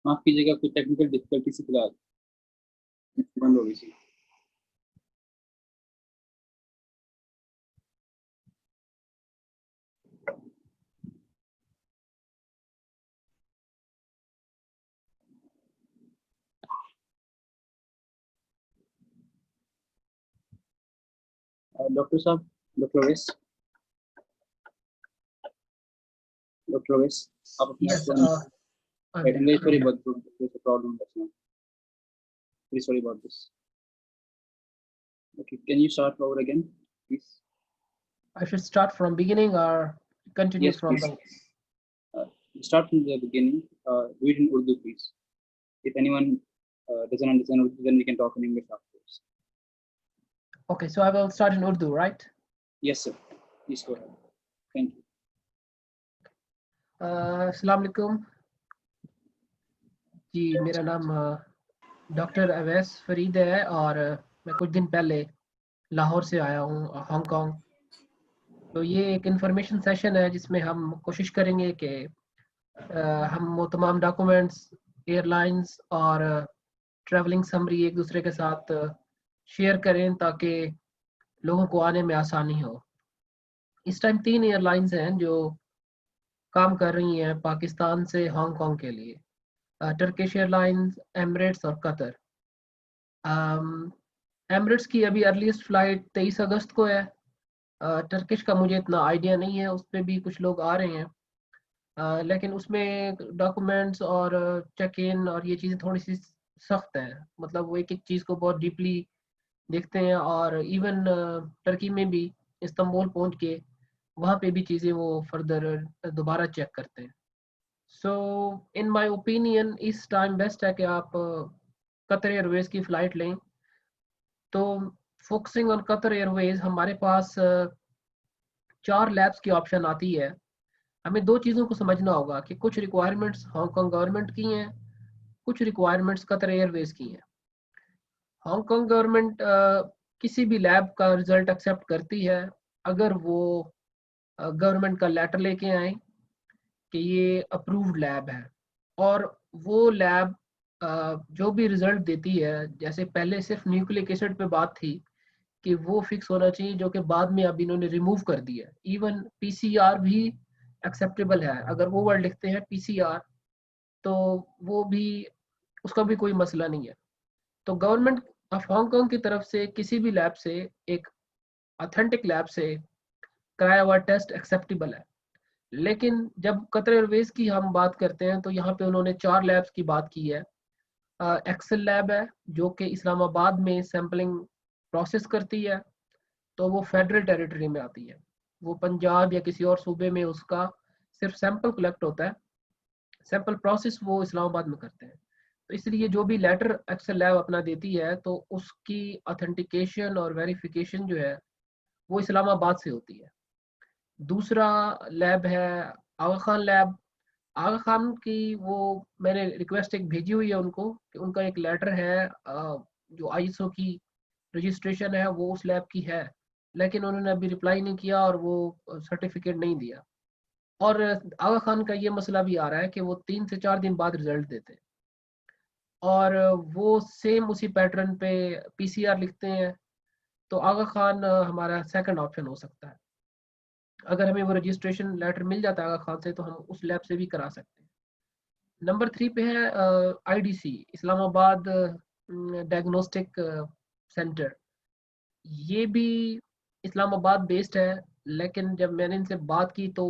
माफ कीजिएगा, कोई टेक्निकल डिफिकल्टी से फिलहाल बंद हो गई थी। डॉक्टर साहब, डॉक्टर वेस, डॉक्टर वेस, आप अपना Yes, फोन I'm here. बैठेंगे? सॉरी, बहुत प्रॉब्लम है, sorry about this. Okay, can you start over again, please? I should start from beginning or continue Yes, from please. the. Uh, Start from the beginning. Do it in Urdu, please. If anyone doesn't understand Urdu, then we can talk in English afterwards. Okay, so I will start in Urdu, right? Yes, sir. Please go ahead. Thank you. अस्सलाम वालेकुम जी, मेरा नाम doctor Awais Farid है और मैं कुछ दिन पहले लाहौर से आया हूँ, हांगकांग। तो ये एक इंफॉर्मेशन सेशन है जिसमें हम कोशिश करेंगे कि हम वो तमाम डॉक्यूमेंट्स, एयरलाइंस और ट्रैवलिंग समरी एक दूसरे के साथ शेयर करें ताकि लोगों को आने में आसानी हो। इस टाइम 3 एयरलाइंस हैं जो काम कर रही हैं पाकिस्तान से हांगकांग के लिए, टर्किश एयरलाइंस, एमिरेट्स और कतर। एमिरेट्स की अभी अर्लीस्ट फ्लाइट 23 अगस्त को है। टर्किश का मुझे इतना आइडिया नहीं है, उस पर भी कुछ लोग आ रहे हैं, लेकिन उसमें डॉक्यूमेंट्स और चेक इन और ये चीज़ें थोड़ी सी सख्त हैं। मतलब वो एक एक चीज़ को बहुत डीपली देखते हैं और इवन टर्की में भी इस्तांबुल पहुंच के वहाँ पे भी चीज़ें वो फर्दर दोबारा चेक करते हैं। सो इन माय ओपिनियन इस टाइम बेस्ट है कि आप कतर एयरवेज की फ़्लाइट लें। तो फोकसिंग ऑन कतर एयरवेज हमारे पास 4 लैब्स की ऑप्शन आती है। हमें 2 चीज़ों को समझना होगा कि कुछ रिक्वायरमेंट्स हांगकांग गवर्नमेंट की हैं, कुछ रिक्वायरमेंट्स कतर एयरवेज की हैं। हांगकांग गवर्नमेंट किसी भी लैब का रिजल्ट एक्सेप्ट करती है अगर वो गवर्नमेंट का लेटर लेके आए कि ये अप्रूव्ड लैब है। और वो लैब जो भी रिजल्ट देती है, जैसे पहले सिर्फ न्यूक्लिक एसिड पे बात थी कि वो फिक्स होना चाहिए, जो कि बाद में अब इन्होंने रिमूव कर दिया। इवन पीसीआर भी एक्सेप्टेबल है, अगर वो वर्ड लिखते हैं पीसीआर तो वो भी, उसका भी कोई मसला नहीं है। तो गवर्नमेंट ऑफ हांगकांग की तरफ से किसी भी लैब से, एक ऑथेंटिक लैब से कराया हुआ टेस्ट एक्सेप्टेबल है। लेकिन जब कतर एयरवेज की हम बात करते हैं तो यहाँ पे उन्होंने 4 लैब्स की बात की है। एक्सेल लैब है जो कि इस्लामाबाद में सैम्पलिंग प्रोसेस करती है, तो वो फेडरल टेरिटरी में आती है। वो पंजाब या किसी और सूबे में उसका सिर्फ सैंपल कलेक्ट होता है, सैंपल प्रोसेस वो इस्लामाबाद में करते हैं। तो इसलिए जो भी लेटर एक्सेल लैब अपना देती है तो उसकी ऑथेंटिकेशन और वेरिफिकेशन जो है वो इस्लामाबाद से होती है। दूसरा लैब है आगा खान लैब। आगा खान की वो मैंने रिक्वेस्ट एक भेजी हुई है उनको कि उनका एक लेटर है, जो आईएसओ की रजिस्ट्रेशन है वो उस लैब की है, लेकिन उन्होंने अभी रिप्लाई नहीं किया और वो सर्टिफिकेट नहीं दिया। और आगा खान का ये मसला भी आ रहा है कि वो 3 से 4 दिन बाद रिजल्ट देते हैं और वो सेम उसी पैटर्न पे पीसीआर लिखते हैं। तो आगा खान हमारा सेकंड ऑप्शन हो सकता है। अगर हमें वो रजिस्ट्रेशन लेटर मिल जाता है आगा खान से तो हम उस लैब से भी करा सकते हैं। नंबर 3 पे है आईडीसी, इस्लामाबाद डायग्नोस्टिक सेंटर। ये भी इस्लामाबाद बेस्ड है, लेकिन जब मैंने इनसे बात की तो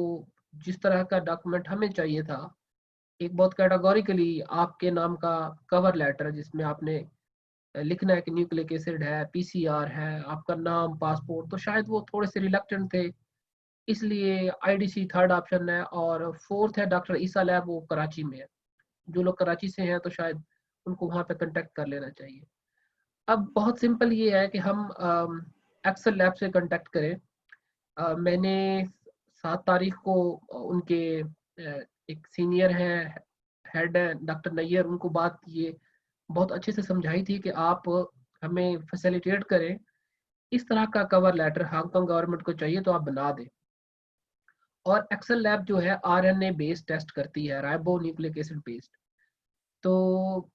जिस तरह का डॉक्यूमेंट हमें चाहिए था, एक बहुत कैटेगोरिकली आपके नाम का कवर लेटर जिसमें आपने लिखना है कि न्यूक्लिक एसिड है, पीसीआर है, आपका नाम, पासपोर्ट, तो शायद वो थोड़े से रिलक्टेंट थे, इसलिए आईडीसी थर्ड ऑप्शन है। और फोर्थ है डॉक्टर ईसा लैब, वो कराची में है। जो लोग कराची से हैं तो शायद उनको वहाँ पे कांटेक्ट कर लेना चाहिए। अब बहुत सिंपल ये है कि हम एक्सेल लैब से कांटेक्ट करें। मैंने 7 तारीख को उनके एक सीनियर हैं, हेड है डॉक्टर नैयर, उनको बात ये बहुत अच्छे से समझाई थी कि आप हमें फैसिलिटेट करें, इस तरह का कवर लेटर हांगकांग गवर्नमेंट को चाहिए तो आप बना दें। और एक्सेल लैब जो है आरएनए बेस्ड टेस्ट करती है, राइबो न्यूक्लिक एसिड बेस्ड। तो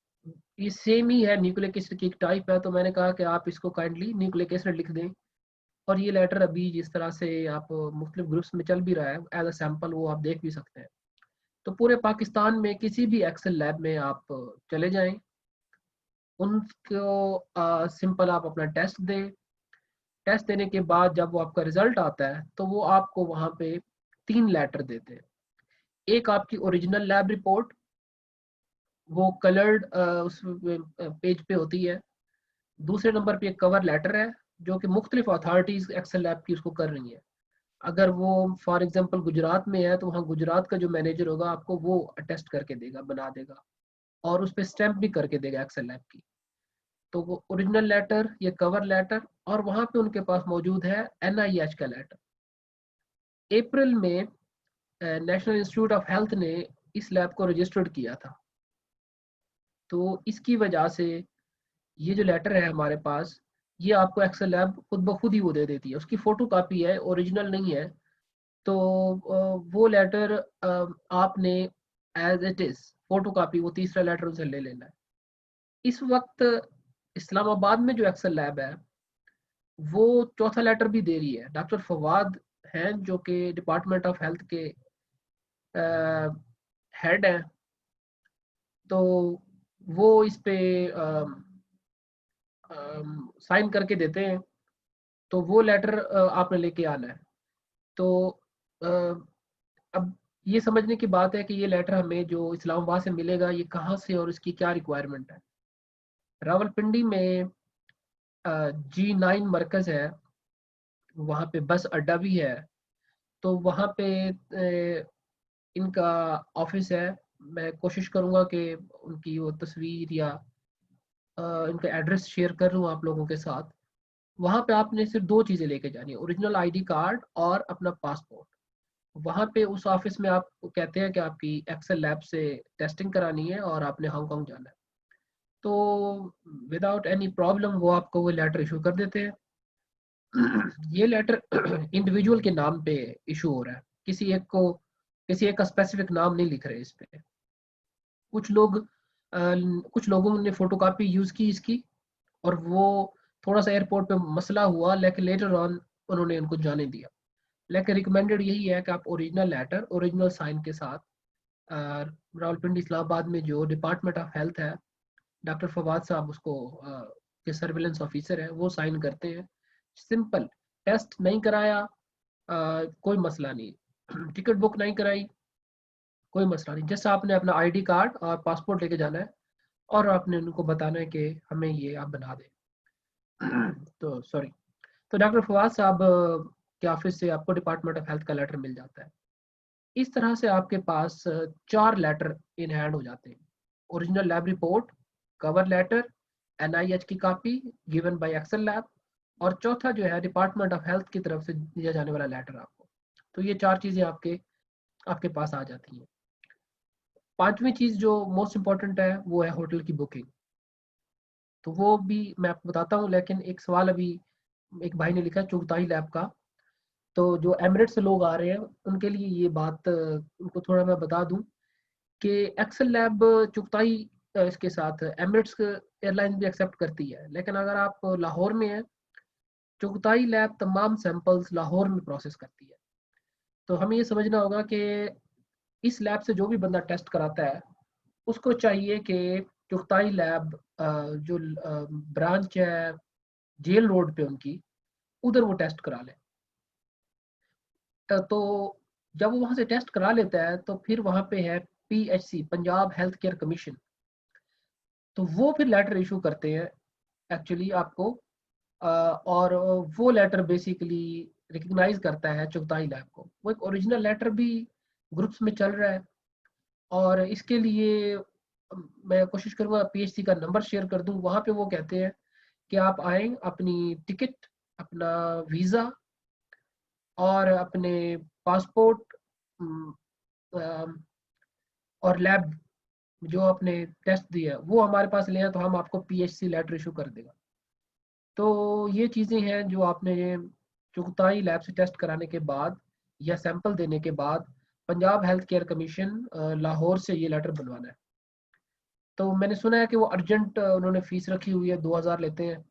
ये सेम ही है, न्यूक्लिक एसिड की एक टाइप है, तो मैंने कहा कि आप इसको काइंडली न्यूक्लिक एसिड लिख दें। और ये लेटर अभी जिस तरह से आप मुख्तलिफ ग्रुप्स में चल भी रहा है एज अ सैम्पल, वो आप देख भी सकते हैं। तो पूरे पाकिस्तान में किसी भी एक्सेल लैब में आप चले जाएं, उनको सिंपल आप अपना टेस्ट दें। टेस्ट देने के बाद जब वो आपका रिजल्ट आता है तो वो आपको वहाँ पे 3 लेटर देते हैं। एक आपकी ओरिजिनल लैब रिपोर्ट, वो कलर्ड उस पेज पे होती है। दूसरे नंबर पे एक कवर लेटर है जो कि मुख्तलिफ अथॉरिटीज़ एक्सेल लैब की उसको कर रही हैं। अगर वो फॉर एग्जांपल गुजरात में है तो वहाँ गुजरात का जो मैनेजर होगा आपको वो अटेस्ट करके देगा, बना देगा, और उस पर स्टैंप भी करके देगा एक्सेल लैब की। तो वो ओरिजिनल लेटर, ये कवर लेटर, और वहाँ पे उनके पास मौजूद है NIH का लेटर। अप्रैल में नेशनल इंस्टीट्यूट ऑफ हेल्थ ने इस लैब को रजिस्टर्ड किया था। तो इसकी वजह से ये जो लेटर है हमारे पास, ये आपको एक्सेल लैब खुद ब खुद ही वो दे देती है। उसकी फोटो कापी है, ओरिजिनल नहीं है। तो वो लेटर आपने as it is photocopy, वो तीसरा लेटर उनसे ले लेना है। इस वक्त इस्लामाबाद में जो एक्सेल लैब है वो चौथा लेटर भी दे रही है। डॉक्टर फवाद हैं जो कि डिपार्टमेंट ऑफ हेल्थ के हेड हैं, तो वो इस पे साइन करके देते हैं। तो वो लेटर आपने लेके आना है। तो अ, अब ये समझने की बात है कि ये लेटर हमें जो इस्लामाबाद से मिलेगा ये कहाँ से और इसकी क्या रिक्वायरमेंट है। रावलपिंडी में G9 मरकज़ है, वहाँ पे बस अड्डा भी है। तो वहाँ पे इनका ऑफिस है। मैं कोशिश करूँगा कि उनकी वो तस्वीर या इनका एड्रेस शेयर कर लूँ आप लोगों के साथ। वहाँ पे आपने सिर्फ 2 चीज़ें लेके जानी है, ओरिजिनल ID कार्ड और अपना पासपोर्ट। वहाँ पे उस ऑफिस में आप कहते हैं कि आपकी एक्सेल लैब से टेस्टिंग करानी है और आपने हांगकांग जाना है, तो विदाउट एनी प्रॉब्लम वो आपको वो लेटर इशू कर देते हैं। ये लेटर इंडिविजुअल के नाम पे इशू हो रहा है, किसी एक का स्पेसिफिक नाम नहीं लिख रहे इस पे। कुछ लोग कुछ लोगों ने फोटोकॉपी यूज की इसकी, और वो थोड़ा सा एयरपोर्ट पे मसला हुआ, लेकिन लेटर ऑन उन्होंने उनको जाने दिया। लेकिन रिकमेंडेड यही है कि आप ओरिजिनल लेटर ओरिजिनल साइन के साथ रावलपिंडी इस्लामाबाद में जो डिपार्टमेंट ऑफ हेल्थ है, डॉक्टर फवाद साहब उसको के सर्विलेंस ऑफिसर है, वो साइन करते हैं। सिंपल, टेस्ट नहीं कराया कोई मसला नहीं, टिकट बुक नहीं कराई कोई मसला नहीं, जस्ट आपने अपना ID कार्ड और पासपोर्ट लेके जाना है और आपने उनको बताना है कि हमें ये आप बना दें। तो सॉरी, तो डॉक्टर फवाद साहब के ऑफिस से आपको डिपार्टमेंट ऑफ हेल्थ का लेटर मिल जाता है। इस तरह से आपके पास 4 लेटर इन हैंड हो जाते हैं। Original lab report, cover letter, NIH की copy given by Excel lab, और चौथा जो है डिपार्टमेंट ऑफ हेल्थ की तरफ से दिया जाने वाला लेटर आपको। तो ये 4 चीज़ें आपके आपके पास आ जाती हैं। पांचवी चीज़ जो मोस्ट इम्पॉर्टेंट है वो है होटल की बुकिंग। तो वो भी मैं आपको बताता हूँ, लेकिन एक सवाल अभी एक भाई ने लिखा है चुगताई लैब का। तो जो एमिरेट्स से लोग आ रहे हैं उनके लिए ये बात उनको थोड़ा मैं बता दूं कि एक्सेल लैब चुगताई इसके साथ एमिरेट्स एयरलाइन भी एक्सेप्ट करती है, लेकिन अगर आप लाहौर में हैं, चुगताई लैब तमाम सैंपल्स लाहौर में प्रोसेस करती है। तो हमें ये समझना होगा कि इस लैब से जो भी बंदा टेस्ट कराता है उसको चाहिए कि चुगताई लैब जो ब्रांच है जेल रोड पे उनकी, उधर वो टेस्ट करा ले। तो जब वो वहां से टेस्ट करा लेता है तो फिर वहां पे है PHC, Punjab health care commission. तो वो फिर लेटर इशू करते हैं एक्चुअली आपको, और वो लेटर बेसिकली रिकग्नाइज करता है चुगताई लैब को। वो एक ओरिजिनल लेटर भी ग्रुप्स में चल रहा है, और इसके लिए मैं कोशिश करूंगा PHC का नंबर शेयर कर दूं। वहां पे वो कहते हैं कि आप आए, अपनी टिकट, अपना वीज़ा और अपने पासपोर्ट और लैब जो आपने टेस्ट दिया वो हमारे पास ले आए, तो हम आपको PHC लेटर इशू कर देगा। तो ये चीज़ें हैं जो आपने चुगताई लैब से टेस्ट कराने के बाद या सैंपल देने के बाद Punjab health care commission Lahore से ये लेटर बनवाना है। तो मैंने सुना है कि वो अर्जेंट उन्होंने फीस रखी हुई है, 2000 लेते हैं,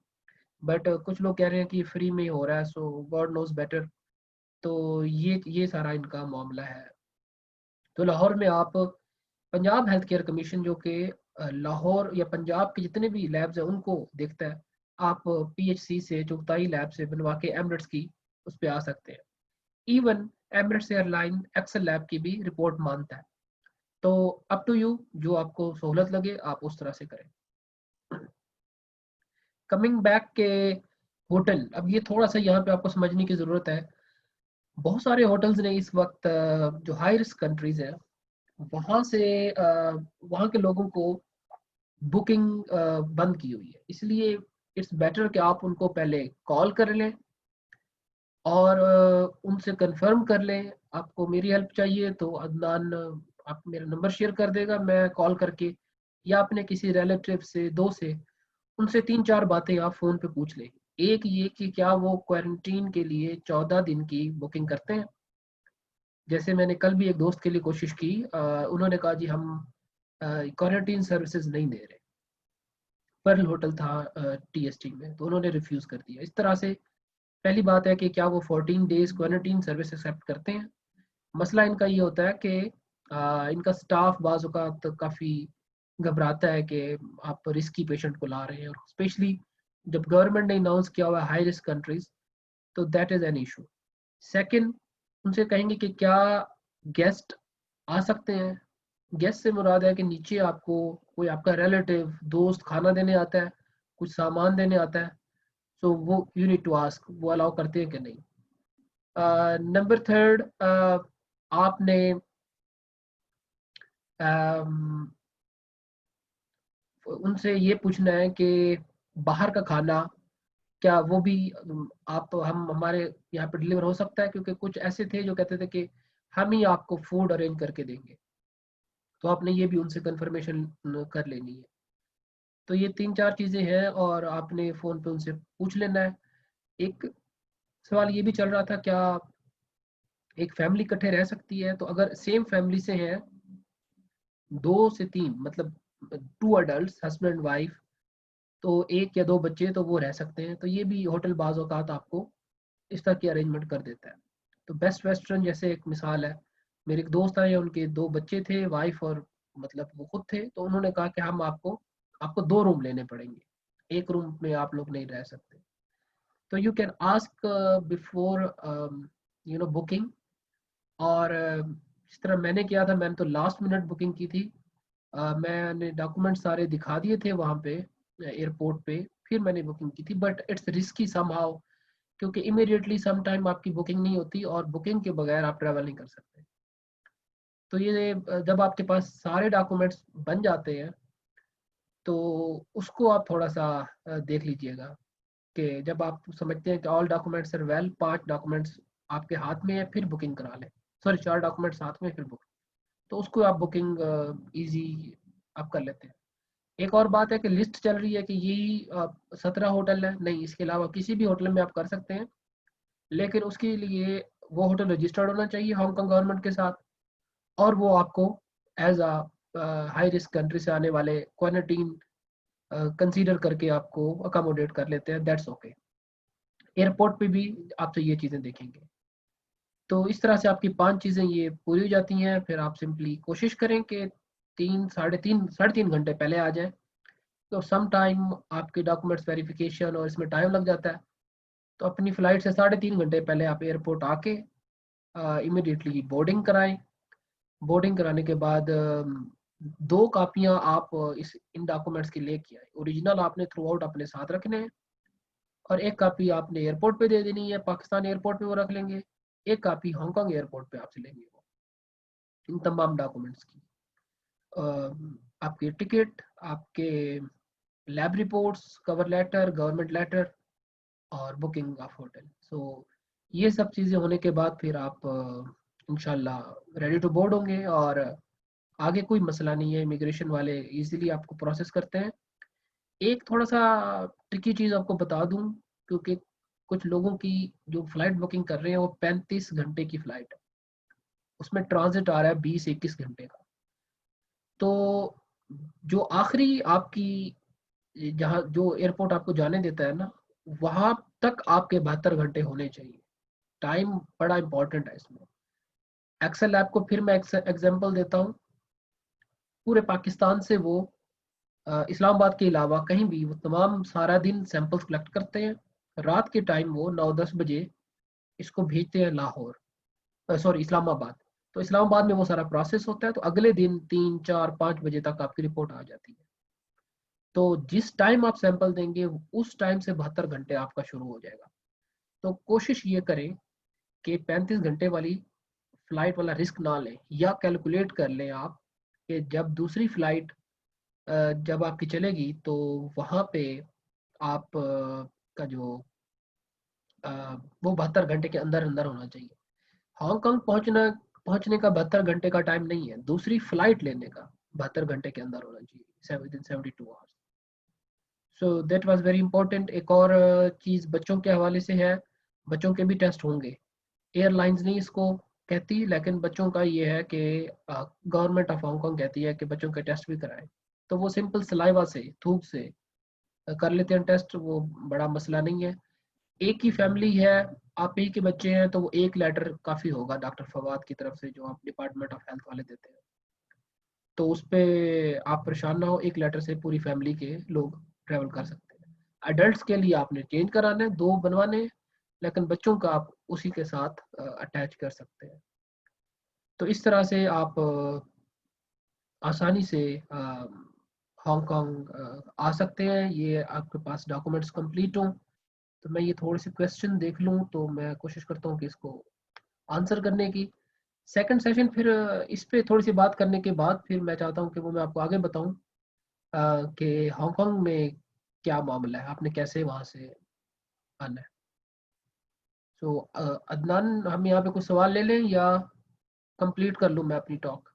बट कुछ लोग कह रहे हैं कि फ्री में ही हो रहा है, सो गॉड नोज बेटर। तो ये सारा इनका मामला है। तो लाहौर में आप पंजाब हेल्थ केयर कमीशन, जो कि लाहौर या पंजाब के जितने भी लैब्स हैं उनको देखता है, आप पीएचसी से, चुगताई लैब से बनवा के एमरेट्स की उस पर आ सकते हैं। Even Emirates airline Excel lab की भी रिपोर्ट मानता है। तो अप टू यू, जो आपको सहूलत लगे आप उस तरह से करें। कमिंग बैक के होटल, अब ये थोड़ा सा यहाँ पे आपको समझने की ज़रूरत है। बहुत सारे होटल्स ने इस वक्त जो हाई रिस्क कंट्रीज है वहाँ से वहाँ के लोगों को बुकिंग बंद की हुई है। इसलिए इट्स बेटर कि आप उनको पहले कॉल कर लें और उनसे कंफर्म कर लें। आपको मेरी हेल्प चाहिए तो अदनान आप मेरा नंबर शेयर कर देगा, मैं कॉल करके या अपने किसी रिलेटिव से, दो से, उनसे 3-4 बातें आप फ़ोन पे पूछ लें। एक ये कि क्या वो क्वारंटीन के लिए 14 दिन की बुकिंग करते हैं। जैसे मैंने कल भी एक दोस्त के लिए कोशिश की, उन्होंने कहा जी हम क्वारंटीन सर्विसेज नहीं दे रहे। पर्ल होटल था टीएसटी में, तो उन्होंने रिफ्यूज़ कर दिया। इस तरह से पहली बात है कि क्या वो 14 डेज क्वारंटीन सर्विस एक्सेप्ट करते हैं। मसला इनका ये होता है कि इनका स्टाफ बाज़ औक़ात काफ़ी घबराता है कि आप रिस्की पेशेंट को ला रहे हैं, और स्पेशली जब गवर्नमेंट ने अनाउंस किया हुआ है हाई रिस्क कंट्रीज, तो that is an issue. Second, उनसे कहेंगे कि क्या गेस्ट आ सकते हैं। गेस्ट से मुराद है कि नीचे आपको कोई आपका रिलेटिव, दोस्त खाना देने आता है, कुछ सामान देने आता है, सो वो यू नीड टू आस्क वो अलाउ करते हैं कि नहीं। नंबर थर्ड, आपने अम, उनसे ये पूछना है कि बाहर का खाना क्या वो भी आप हम हमारे यहाँ पे डिलीवर हो सकता है, क्योंकि कुछ ऐसे थे जो कहते थे कि हम ही आपको फूड अरेंज करके देंगे। तो आपने ये भी उनसे कंफर्मेशन कर लेनी है। तो ये 3-4 चीज़ें हैं और आपने फ़ोन पे उनसे पूछ लेना है। एक सवाल ये भी चल रहा था, क्या एक फैमिली इकट्ठे रह सकती है। तो अगर सेम फैमिली से हैं 2 से 3, मतलब 2 अडल्ट हस्बैंड एंड वाइफ, तो 1 या 2 बच्चे, तो वो रह सकते हैं। तो ये भी होटल बाज़ औक़ात आपको इस तरह की अरेंजमेंट कर देता है। तो बेस्ट वेस्टर्न जैसे एक मिसाल है, मेरे एक दोस्त आए, उनके 2 बच्चे थे, वाइफ और मतलब वो खुद थे, तो उन्होंने कहा कि हम आपको आपको 2 रूम लेने पड़ेंगे, एक रूम में आप लोग नहीं रह सकते। तो you can ask before booking. और जिस तरह मैंने किया था, मैंने तो लास्ट मिनट बुकिंग की थी। मैंने डॉक्यूमेंट सारे दिखा दिए थे वहाँ पे एयरपोर्ट पे, फिर मैंने बुकिंग की थी। बट इट्स रिस्की समहाउ, क्योंकि इमीडिएटली सम टाइम आपकी बुकिंग नहीं होती और बुकिंग के बगैर आप ट्रैवल नहीं कर सकते। तो ये जब आपके पास सारे डॉक्यूमेंट्स बन जाते हैं तो उसको आप थोड़ा सा देख लीजिएगा कि जब आप समझते हैं कि all documents are well, 5 documents आपके हाथ में है, फिर बुकिंग करा लें। सॉरी, 4 डॉक्यूमेंट्स हाथ में फिर बुक, तो उसको आप बुकिंग इजी आप कर लेते हैं। एक और बात है कि लिस्ट चल रही है कि यही 17 होटल है, नहीं इसके अलावा किसी भी होटल में आप कर सकते हैं, लेकिन उसके लिए वो होटल रजिस्टर्ड होना चाहिए हांगकांग गवर्नमेंट के साथ, और वो आपको as a high risk country से आने वाले क्वारंटीन कंसीडर करके आपको अकोमोडेट कर लेते हैं। That's okay. एयरपोर्ट पे भी आपसे ये चीज़ें देखेंगे। तो इस तरह से आपकी 5 चीज़ें ये पूरी हो जाती हैं। फिर आप सिंपली कोशिश करें कि 3 साढ़े 3 घंटे पहले आ जाएं। तो सम टाइम आपके डॉक्यूमेंट्स वेरिफिकेशन और इसमें टाइम लग जाता है, तो अपनी फ़्लाइट से साढ़े 3 घंटे पहले आप एयरपोर्ट आके इमिडिएटली बोर्डिंग कराएं। बोर्डिंग कराने के बाद 2 कापियां आप इस इन डॉक्यूमेंट्स की लेके आए। ओरिजिनल आपने थ्रू आउट अपने साथ रखने हैं, और एक कापी आपने एयरपोर्ट पे दे देनी है, पाकिस्तान एयरपोर्ट पे वो रख लेंगे। एक कापी हांगकांग एयरपोर्ट पे आपसे लेंगे वो, इन तमाम डॉक्यूमेंट्स की। आपके टिकट, आपके lab reports, cover letter, government letter, और बुकिंग ऑफ होटल। सो ये सब चीज़ें होने के बाद फिर आप इंशाल्लाह रेडी टू बोर्ड होंगे, और आगे कोई मसला नहीं है। इमिग्रेशन वाले इजीली आपको प्रोसेस करते हैं। एक थोड़ा सा ट्रिकी चीज़ आपको बता दूं, क्योंकि कुछ लोगों की जो फ्लाइट बुकिंग कर रहे हैं वो 35 घंटे की फ़्लाइट है, उसमें ट्रांजिट आ रहा है 20-21 घंटे का। तो जो आखिरी आपकी जहाँ जो एयरपोर्ट आपको जाने देता है ना, वहां तक आपके 72 घंटे होने चाहिए। टाइम बड़ा इंपॉर्टेंट है इसमें। एक्सेल ऐप को फिर मैं एग्जांपल देता हूँ। पूरे पाकिस्तान से वो इस्लामाबाद के अलावा कहीं भी वो तमाम सारा दिन सैंपल्स कलेक्ट करते हैं। रात के टाइम वो 9-10 बजे इसको भेजते हैं लाहौर, सॉरी इस्लामाबाद। तो इस्लामाबाद में वो सारा प्रोसेस होता है, तो अगले दिन 3, 4, 5 बजे तक आपकी रिपोर्ट आ जाती है। तो जिस टाइम आप सैंपल देंगे उस टाइम से 72 घंटे आपका शुरू हो जाएगा। तो कोशिश ये करें कि 35 घंटे वाली फ्लाइट वाला रिस्क ना लें, या कैलकुलेट कर लें आप कि जब दूसरी फ्लाइट जब आपकी चलेगी तो वहाँ पे आप का जो अ, वो 72 घंटे के अंदर अंदर होना चाहिए। हांगकांग पहुंचने का 72 घंटे का टाइम नहीं है, दूसरी फ्लाइट लेने का 72 घंटे के अंदर होना चाहिए, with in 72 hours. So that was very important. एक और चीज़ बच्चों के हवाले से है, बच्चों के भी टेस्ट होंगे। एयरलाइंस नहीं इसको कहती, लेकिन बच्चों का ये है कि गवर्नमेंट ऑफ हांगकांग कहती है कि बच्चों के टेस्ट भी कराएं। तो वो सिंपल सलाइवा से, थूक से कर लेते हैं टेस्ट, वो बड़ा मसला नहीं है। एक ही फैमिली है, आप ही के बच्चे हैं, तो वो एक लेटर काफ़ी होगा डॉक्टर फवाद की तरफ से जो आप डिपार्टमेंट ऑफ हेल्थ वाले देते हैं। तो उस पर आप परेशान ना हो, एक लेटर से पूरी फैमिली के लोग ट्रैवल कर सकते हैं। अडल्ट के लिए आपने चेंज कराना है, 2 बनवाने हैं, लेकिन बच्चों का आप उसी के साथ अटैच कर सकते हैं। तो इस तरह से आप आसानी से हांगकांग आ सकते हैं। ये आपके पास डॉक्यूमेंट्स कंप्लीट हों। तो मैं ये थोड़े से क्वेश्चन देख लूँ, तो मैं कोशिश करता हूँ कि इसको आंसर करने की। सेकंड सेशन फिर इस पे थोड़ी सी बात करने के बाद फिर मैं चाहता हूँ कि वो मैं आपको आगे बताऊँ कि हांगकांग में क्या मामला है, आपने कैसे वहाँ से आना है। सो अदनान, हम यहाँ पे कुछ सवाल ले लें या कंप्लीट कर लूँ मैं अपनी टॉक?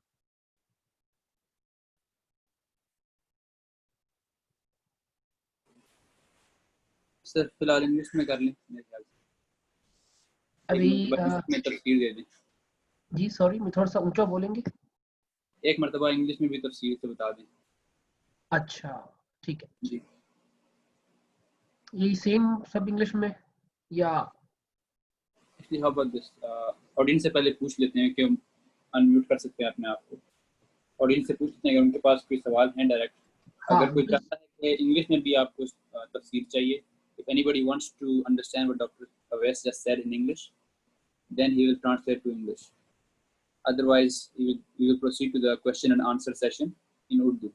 सर फिलहाल इंग्लिश में कर लें मेरे ख्याल से। एक अभी मरतबा इंग्लिश में तफसीर दे दें। जी सॉरी, मैं थोड़ा सा ऊंचा बोलेंगे? एक मरतबा इंग्लिश में भी तफसीर से बता दें। अच्छा, ठीक है। जी। यही सेम सब इंग्लिश में या? Actually how about this, audience से पहले पूछ लेते हैं कि अनम्यूट कर सकते हैं अपने आप को। ऑडियंस से पूछ लेते हैं अगर उनके पास कोई सवाल है डायरेक्ट। हाँ अगर कोई चाहता है कि इंग्लिश में भी आपको तफसीर चाहिए, if anybody wants to understand what Dr. Awais just said in English, then he will translate to English. Otherwise, we will proceed to the question and answer session in Urdu.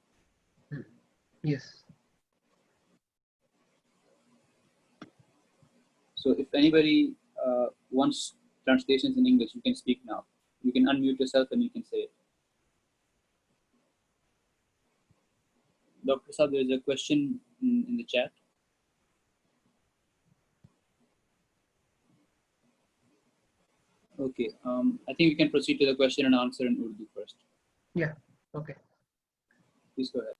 Yes. So if anybody wants translations in English, you can speak now. You can unmute yourself and you can say it. Dr. Saab, there is a question in the chat. Okay, I think we can proceed to the question and answer in Urdu first. Yeah, okay. Please go ahead.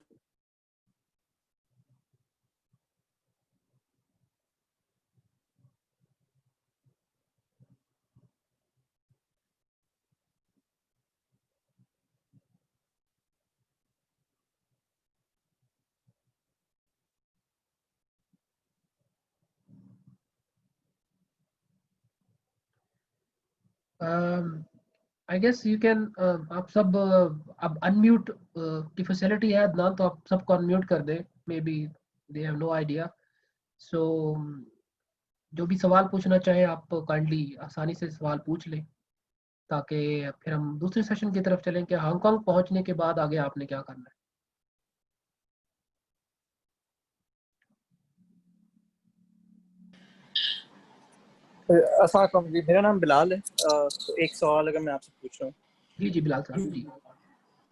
I guess you can, आप सब अब unmute की facility है अदनान, तो आप सबको unmute कर दें। Maybe they have no idea. So जो भी सवाल पूछना चाहे आप काइंडली आसानी से सवाल पूछ लें, ताकि फिर हम दूसरे सेशन की तरफ चलें कि हांगकांग पहुंचने के बाद आगे आपने क्या करना है। अस्सलाम वालेकुम जी, मेरा नाम बिलाल है। तो एक सवाल अगर मैं आपसे पूछ रहा हूँ। जी जी बिलाल साहब जी।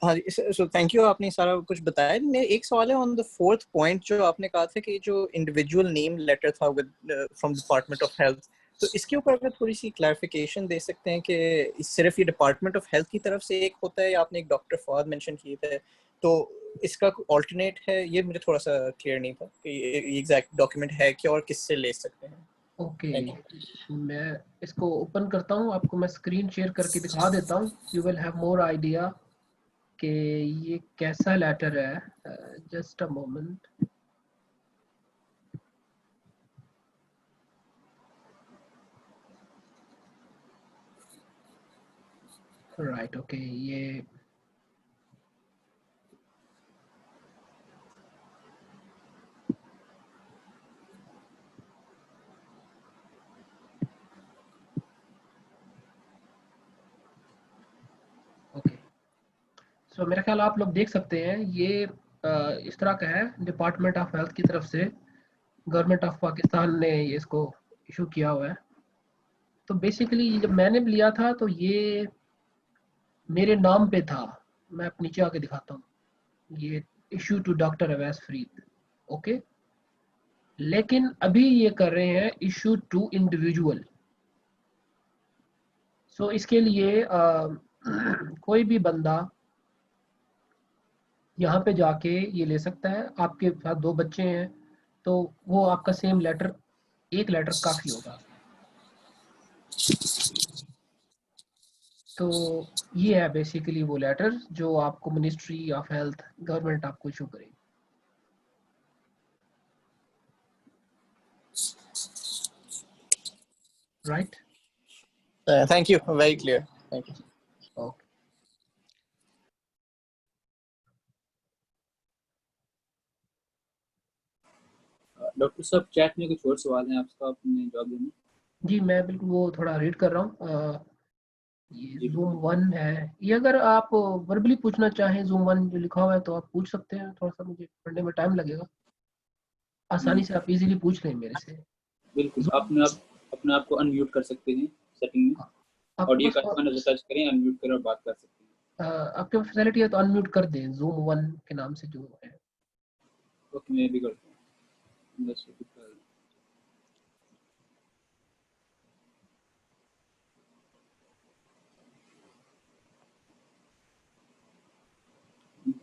हाँ जी, सो थैंक यू, आपने सारा कुछ बताया। मेरा एक सवाल है ऑन द फोर्थ पॉइंट, जो आपने कहा था कि जो इंडिविजुअल नेम लेटर था with from department of health, तो इसके ऊपर अगर थोड़ी सी क्लैरिफिकेशन दे सकते हैं कि सिर्फ ये डिपार्टमेंट ऑफ हेल्थ की तरफ से एक होता है, या आपने एक डॉक्टर फवाद मेंशन किए थे, तो इसका ऑल्टरनेट है? ये मुझे थोड़ा सा क्लियर नहीं था कि ये एग्जैक्ट डॉक्यूमेंट है क्या और किससे ले सकते हैं। ओके, मैं इसको ओपन करता हूँ, आपको मैं स्क्रीन शेयर करके दिखा देता हूँ। You will have more idea कि ये कैसा लेटर है, just a moment. Right, okay, ये ओके। सो मेरा ख्याल आप लोग देख सकते हैं, ये इस तरह का है, डिपार्टमेंट ऑफ हेल्थ की तरफ से गवर्नमेंट ऑफ पाकिस्तान ने ये इसको इशू किया हुआ है। तो बेसिकली जब मैंने लिया था तो ये मेरे नाम पे था। मैं आप नीचे आके दिखाता हूँ, ये issue to doctor Awais Farid, okay. लेकिन अभी ये कर रहे हैं इशू टू इंडिविजुअल। सो इसके लिए कोई भी बंदा यहाँ पे जाके ये ले सकता है। आपके साथ 2 बच्चे हैं तो वो आपका सेम लेटर, एक लेटर काफ़ी होगा। तो ये है बेसिकली वो लेटर जो आपको मिनिस्ट्री ऑफ हेल्थ, गवर्नमेंट आपको इशू करेगी। Right, Thank you. Very clear. Thank you. Okay. Doctor साहब चैट में कुछ और सवाल हैं आपका, आपने जवाब देना? जी मैं बिल्कुल वो थोड़ा रीड कर रहा हूँ। ये जी जूम 1 है, ये अगर आप वर्बली पूछना चाहें जूम 1 जो लिखा हुआ है तो आप पूछ सकते हैं। थोड़ा सा मुझे पढ़ने में टाइम लगेगा, आसानी से आप इजीली पूछ लें मेरे से। बिल्कुल, Zoom- अपने आप को अनम्यूट कर सकते हैं सेटिंग में, आपके ऑडियो पास का आइकन टच करें, अनम्यूट करें और बात कर सकते हैं। आपके पास फैसिलिटी है तो अनम्यूट कर दें, जूम 1 के नाम से जो है। ओके, मैं भी करता हूँ।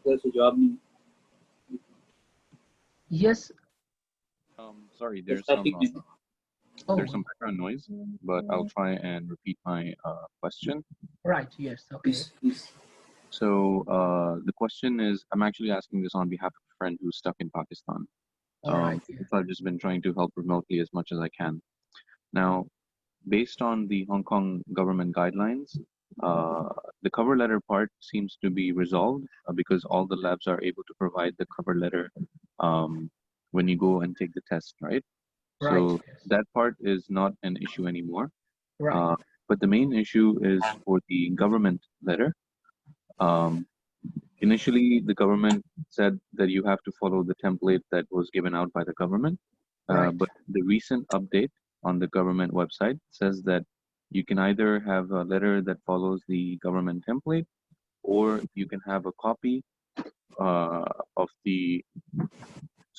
बस जवाब नहीं। यस, Sorry, बस टाइपिंग में। there's some background noise, but I'll try and repeat my question. Right, yes, okay. Please. So the question is, I'm actually asking this on behalf of a friend who's stuck in Pakistan. All right. So I've just been trying to help remotely as much as I can. Now, based on the Hong Kong government guidelines, the cover letter part seems to be resolved because all the labs are able to provide the cover letter when you go and take the test, right? Right. So Yes. that part is not an issue anymore. Right. But the main issue is for the government letter. Initially, the government said that you have to follow the template that was given out by the government. Right. But the recent update on the government website says that you can either have a letter that follows the government template, or you can have a copy of the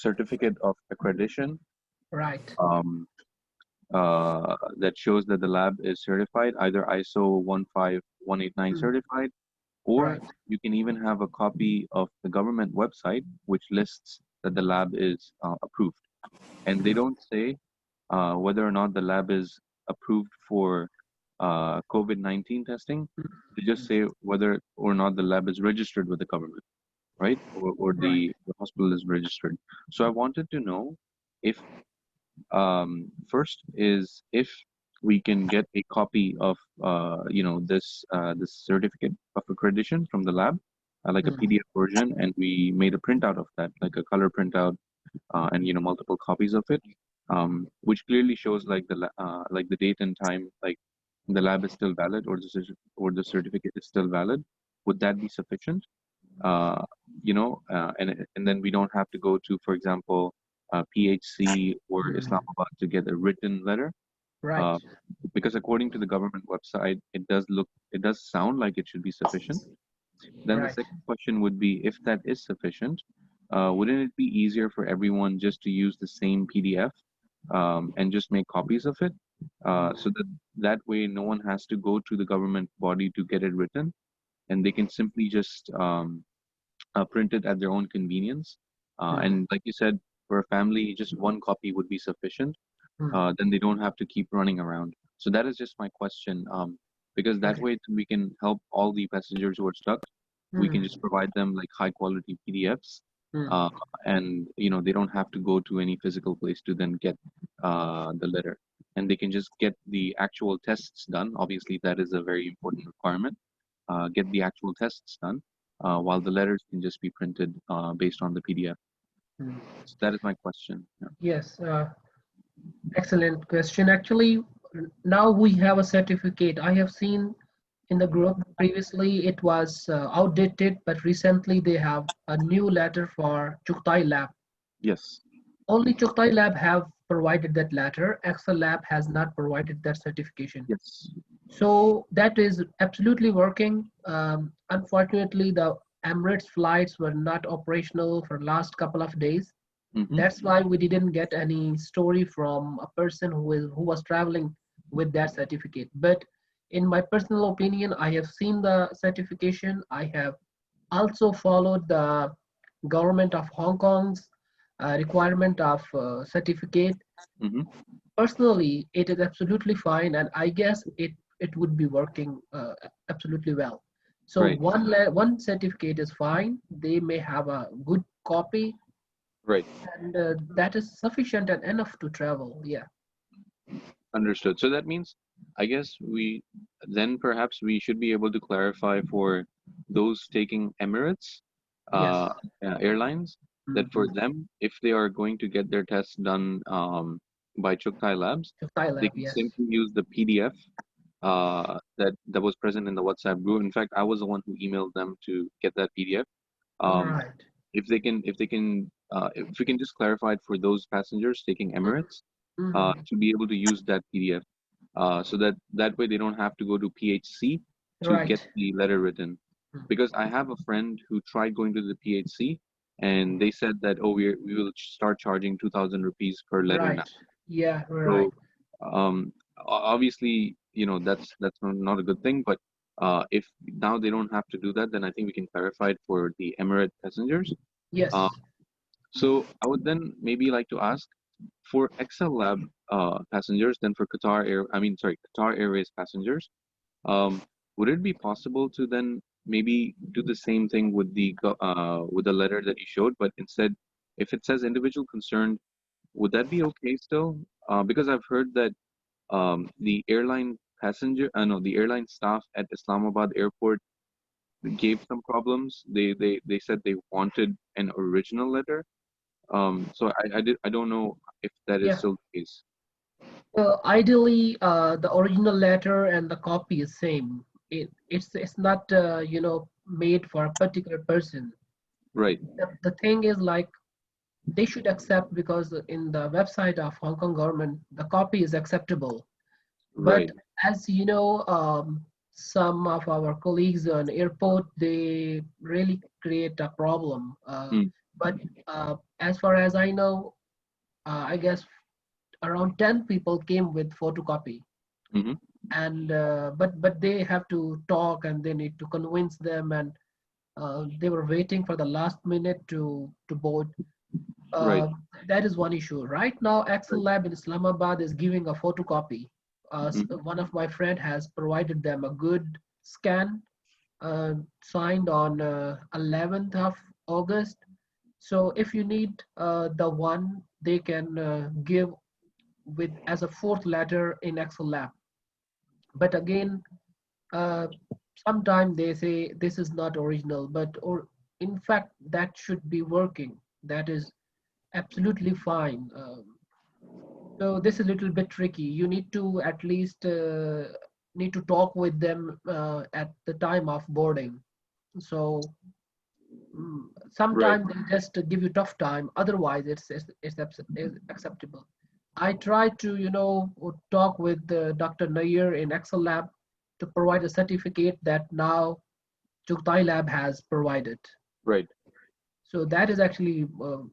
certificate of accreditation Right. that shows that the lab is certified, either ISO 15189 certified, or Right. you can even have a copy of the government website which lists that the lab is approved. And they don't say whether or not the lab is approved for COVID-19 testing. They just say whether or not the lab is registered with the government, right? Or the hospital is registered. So I wanted to know if first is if we can get a copy of this certificate of accreditation from the lab, like a PDF version, and we made a printout of that, like a color printout, and multiple copies of it, which clearly shows like the date and time, like the lab is still valid, or the certificate is still valid. Would that be sufficient? And then we don't have to go to, for example, PHC or Islamabad to get a written letter, Right. because according to the government website, it does sound like it should be sufficient. Then the second question would be, if that is sufficient, wouldn't it be easier for everyone just to use the same PDF and just make copies of it, so that way no one has to go to the government body to get it written, and they can simply just print it at their own convenience. And like you said, for a family, just one copy would be sufficient. Then they don't have to keep running around. So that is just my question, because that way we can help all the passengers who are stuck We can just provide them like high quality PDFs, and they don't have to go to any physical place to then get the letter, and they can just get the actual tests done. Obviously, that is a very important requirement. Get the actual tests done, while the letters can just be printed based on the PDF. So that is my question. Yeah. Yes, excellent question. Actually, now we have a certificate. I have seen in the group previously it was outdated, but recently they have a new letter for Chughtai Lab. Yes. Only Chughtai Lab have provided that letter. Excel Lab has not provided that certification. Yes. So that is absolutely working. Unfortunately, the Emirates flights were not operational for last couple of days. That's why we didn't get any story from a person who was traveling with that certificate. But in my personal opinion, I have seen the certification. I have also followed the government of Hong Kong's requirement of certificate. Personally, it is absolutely fine, and I guess it would be working absolutely well. So Right. one certificate is fine. They may have a good copy, Right. and that is sufficient and enough to travel. Yeah. Understood. So that means, I guess perhaps we should be able to clarify for those taking Emirates Yes. Airlines that for them, if they are going to get their tests done by Chughtai Labs, Chughtai they Lab, can yes. simply use the PDF that was present in the WhatsApp group. In fact, I was the one who emailed them to get that PDF. All right. If we can just clarify it for those passengers taking Emirates, to be able to use that PDF, so that way they don't have to go to PHC to Right. get the letter written. Because I have a friend who tried going to the PHC, and they said that, oh, we will start charging 2,000 rupees per letter Right. now. Yeah. Right. So obviously, that's not a good thing. But if now they don't have to do that, then I think we can clarify it for the Emirate passengers. Yes. So I would then maybe like to ask for XL Lab passengers, then for Qatar Airways passengers, would it be possible to then maybe do the same thing with the letter that you showed, but instead, if it says individual concerned, would that be okay still? Because I've heard that the airline staff at Islamabad airport gave some problems. They said they wanted an original letter. So I don't know if that is Yeah. still the case. Ideally, the original letter and the copy is same. It's not made for a particular person. Right. The thing is like they should accept, because in the website of Hong Kong government the copy is acceptable. Right. But as you know, some of our colleagues on airport, they really create a problem. But as far as I know, I guess around 10 people came with photocopy. And but they have to talk and they need to convince them, and they were waiting for the last minute to board. Right. That is one issue. Right now, Excel Lab in Islamabad is giving a photocopy. One of my friend has provided them a good scan, signed on 11th of August. So if you need the one, they can give with as a fourth letter in Excel Lab. But again, sometimes they say this is not original, or in fact that should be working. That is absolutely fine. So this is a little bit tricky. You need to at least need to talk with them at the time of boarding. So sometimes they just give you tough time. Otherwise, it's acceptable. I try to talk with Dr. Nair in Excel Lab to provide a certificate that now Chughtai Lab has provided. Right. So that is actually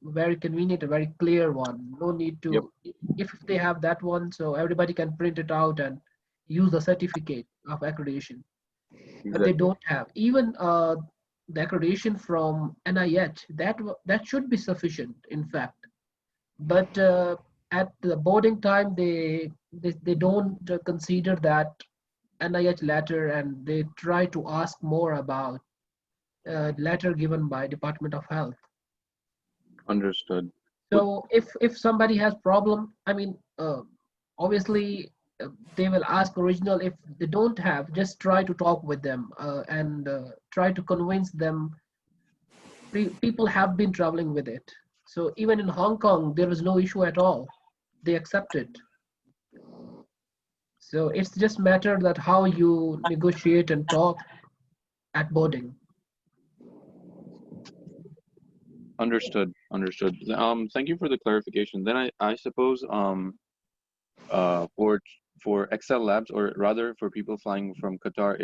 very convenient, a very clear one. No need to, if they have that one, so everybody can print it out and use the certificate of accreditation. But they don't have. Even the accreditation from NIH, that should be sufficient, in fact. But at the boarding time, they don't consider that NIH letter, and they try to ask more about letter given by Department of Health. Understood. So if somebody has problem, I mean, obviously they will ask original. If they don't have, just try to talk with them and try to convince them. People have been traveling with it. So even in Hong Kong, there was no issue at all. They accept it. So it's just matter that how you negotiate and talk at boarding. Understood. Understood. Thank you for the clarification. Then I suppose for XL Labs, or rather for people flying from Qatar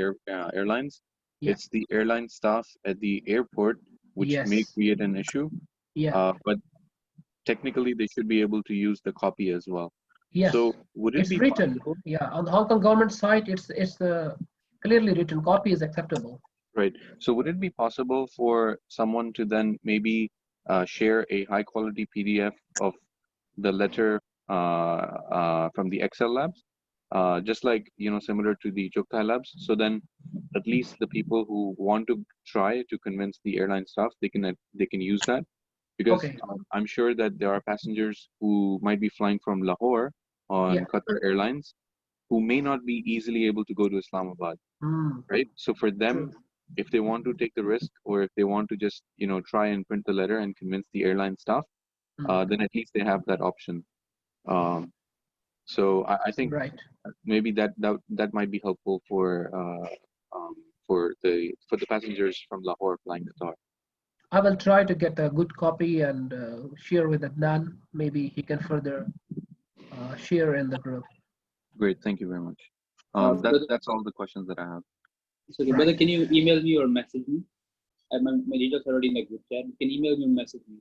Airlines, Yeah. it's the airline staff at the airport which may Yes. create an issue. Yeah. But technically they should be able to use the copy as well. Yes. So would it It's be written. possible? Yeah. On the Hong Kong government site, it's clearly written. Copy is acceptable. Right. So would it be possible for someone to then maybe share a high quality PDF of the letter from the XL Labs, just like, similar to the Chokthai Labs? So then at least the people who want to try to convince the airline staff, they can use that, because Okay. I'm sure that there are passengers who might be flying from Lahore on Yeah. Qatar Airlines who may not be easily able to go to Islamabad, right? So for them, True. if they want to take the risk, or if they want to just try and print the letter and convince the airline staff, then at least they have that option. So I think Right. maybe that might be helpful for the passengers from Lahore flying Qatar. I will try to get a good copy and share with Adnan. Maybe he can further share in the group. Great, thank you very much. Brother, That's all the questions that I have. so brother, can you email me or message me? My details are already in the group chat. You can email me or message me.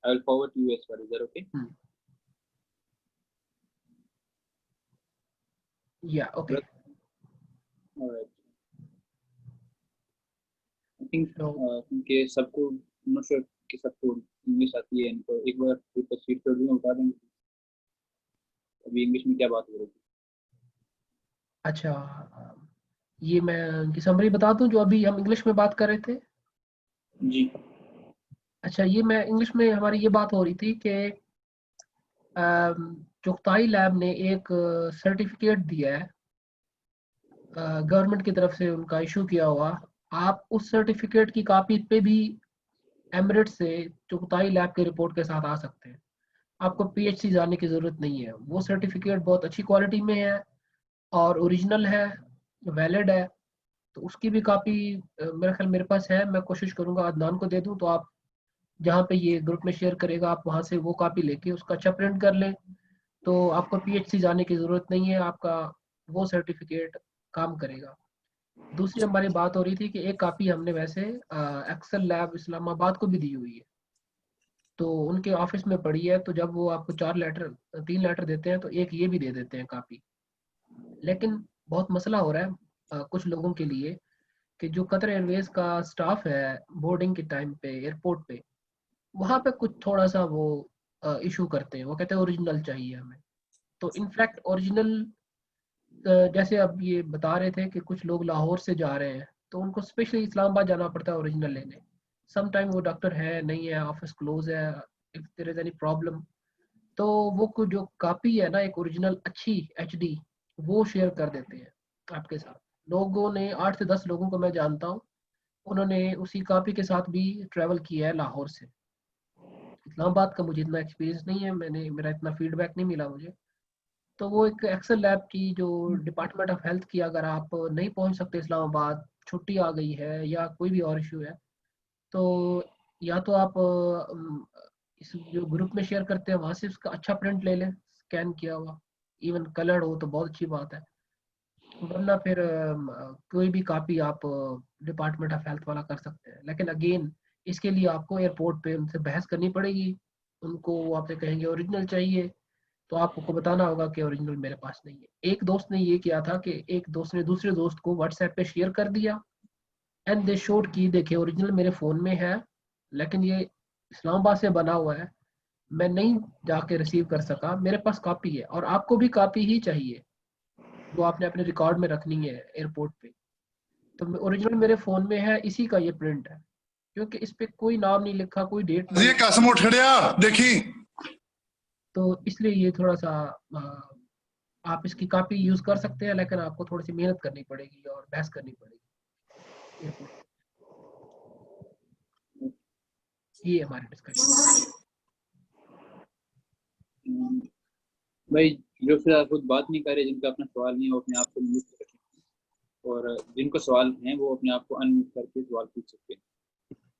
I will forward to you as well. Is that okay? Yeah. Okay. All right. I think So कि सबको I'm not sure कि सबको English आती है इनको एक बार तस्वीर कर दूँ बता देंगे अभी इंग्लिश में क्या बात हो रही है अच्छा, ये मैं उनकी समरी बता दूं जो अभी हम इंग्लिश में बात कर रहे थे। जी अच्छा, ये मैं इंग्लिश में हमारी ये बात हो रही थी कि चुगताई लैब ने एक सर्टिफिकेट दिया है गवर्नमेंट की तरफ से, उनका इशू किया हुआ। आप उस सर्टिफिकेट की कॉपी पे भी एमिरेट्स से चुगताई लैब के रिपोर्ट के साथ आ सकते हैं। आपको पीएचसी जाने की ज़रूरत नहीं है। वो सर्टिफिकेट बहुत अच्छी क्वालिटी में है और ओरिजिनल है, वैलिड है। तो उसकी भी कॉपी मेरे ख्याल मेरे पास है। मैं कोशिश करूँगा अदनान को दे दूँ, तो आप जहाँ पे ये ग्रुप में शेयर करेगा, आप वहाँ से वो कॉपी लेके उसका अच्छा प्रिंट कर लें, तो आपको पीएचसी जाने की ज़रूरत नहीं है। आपका वो सर्टिफिकेट काम करेगा। दूसरी हमारी बात हो रही थी कि एक कॉपी हमने वैसे एक्सेल लैब इस्लामाबाद को भी दी हुई है, तो उनके ऑफिस में पड़ी है। तो जब वो आपको 3 लेटर देते हैं, तो एक ये भी दे देते हैं कॉपी। लेकिन बहुत मसला हो रहा है कुछ लोगों के लिए कि जो कतर एयरवेज का स्टाफ है बोर्डिंग के टाइम पे एयरपोर्ट पे, वहाँ पे कुछ थोड़ा सा वो इशू करते हैं। वो कहते हैं ओरिजिनल चाहिए हमें। तो इनफैक्ट ओरिजिनल जैसे अब ये बता रहे थे कि कुछ लोग लाहौर से जा रहे हैं, तो उनको स्पेशली इस्लामाबाद जाना पड़ता है ओरिजिनल लेने। सम टाइम वो डॉक्टर है नहीं है, ऑफिस क्लोज है, if there is any problem, तो वो जो कॉपी है ना एक ओरिजिनल अच्छी एचडी, वो शेयर कर देते हैं आपके साथ। लोगों ने 8 से 10 लोगों को मैं जानता हूँ, उन्होंने उसी कॉपी के साथ भी ट्रैवल किया है लाहौर से। इस्लामाबाद का मुझे इतना एक्सपीरियंस नहीं है, मेरा इतना फीडबैक नहीं मिला मुझे। तो वो एक एक्सेल लैब की जो डिपार्टमेंट ऑफ हेल्थ की, अगर आप नहीं पहुंच सकते इस्लामाबाद, छुट्टी आ गई है या कोई भी और इशू है, तो या तो आप इस जो ग्रुप में शेयर करते हैं वहाँ से उसका अच्छा प्रिंट ले लें, स्कैन किया हुआ, इवन कलर्ड हो तो बहुत अच्छी बात है। वरना फिर कोई भी कॉपी आप डिपार्टमेंट ऑफ हेल्थ वाला कर सकते हैं। लेकिन अगेन इसके लिए आपको एयरपोर्ट पे उनसे बहस करनी पड़ेगी। उनको वो आपसे कहेंगे ओरिजिनल चाहिए, तो आपको बताना होगा कि ओरिजिनल मेरे पास नहीं है। एक दोस्त ने ये किया था कि एक दोस्त ने दूसरे दोस्त को व्हाट्सएप पे शेयर कर दिया एंड दे शोड की देखिए ओरिजिनल मेरे फ़ोन में है, लेकिन ये इस्लामाबाद से बना हुआ है, मैं नहीं जाके रिसीव कर सका, मेरे पास कॉपी है। और आपको भी कॉपी ही चाहिए जो आपने अपने रिकॉर्ड में रखनी है एयरपोर्ट पे। तो ओरिजिनल मेरे फ़ोन में है, इसी का ये प्रिंट है। क्योंकि इस पे कोई नाम नहीं लिखा, कोई डेट जी नहीं, कसम उठड़िया देखी तो इसलिए ये थोड़ा सा आप इसकी कॉपी यूज कर सकते हैं, लेकिन आपको थोड़ी सी मेहनत करनी पड़ेगी और बहस करनी पड़ेगी एयरपोर्ट। ये हमारी डिस्कशन। भाई जो फिर आप खुद बात नहीं कर रहे, जिनका अपना सवाल नहीं है, वो अपने आप को म्यूट कर सकते हैं, और जिनको सवाल हैं वो अपने आप को अनम्यूट करके सवाल पूछ सकते हैं।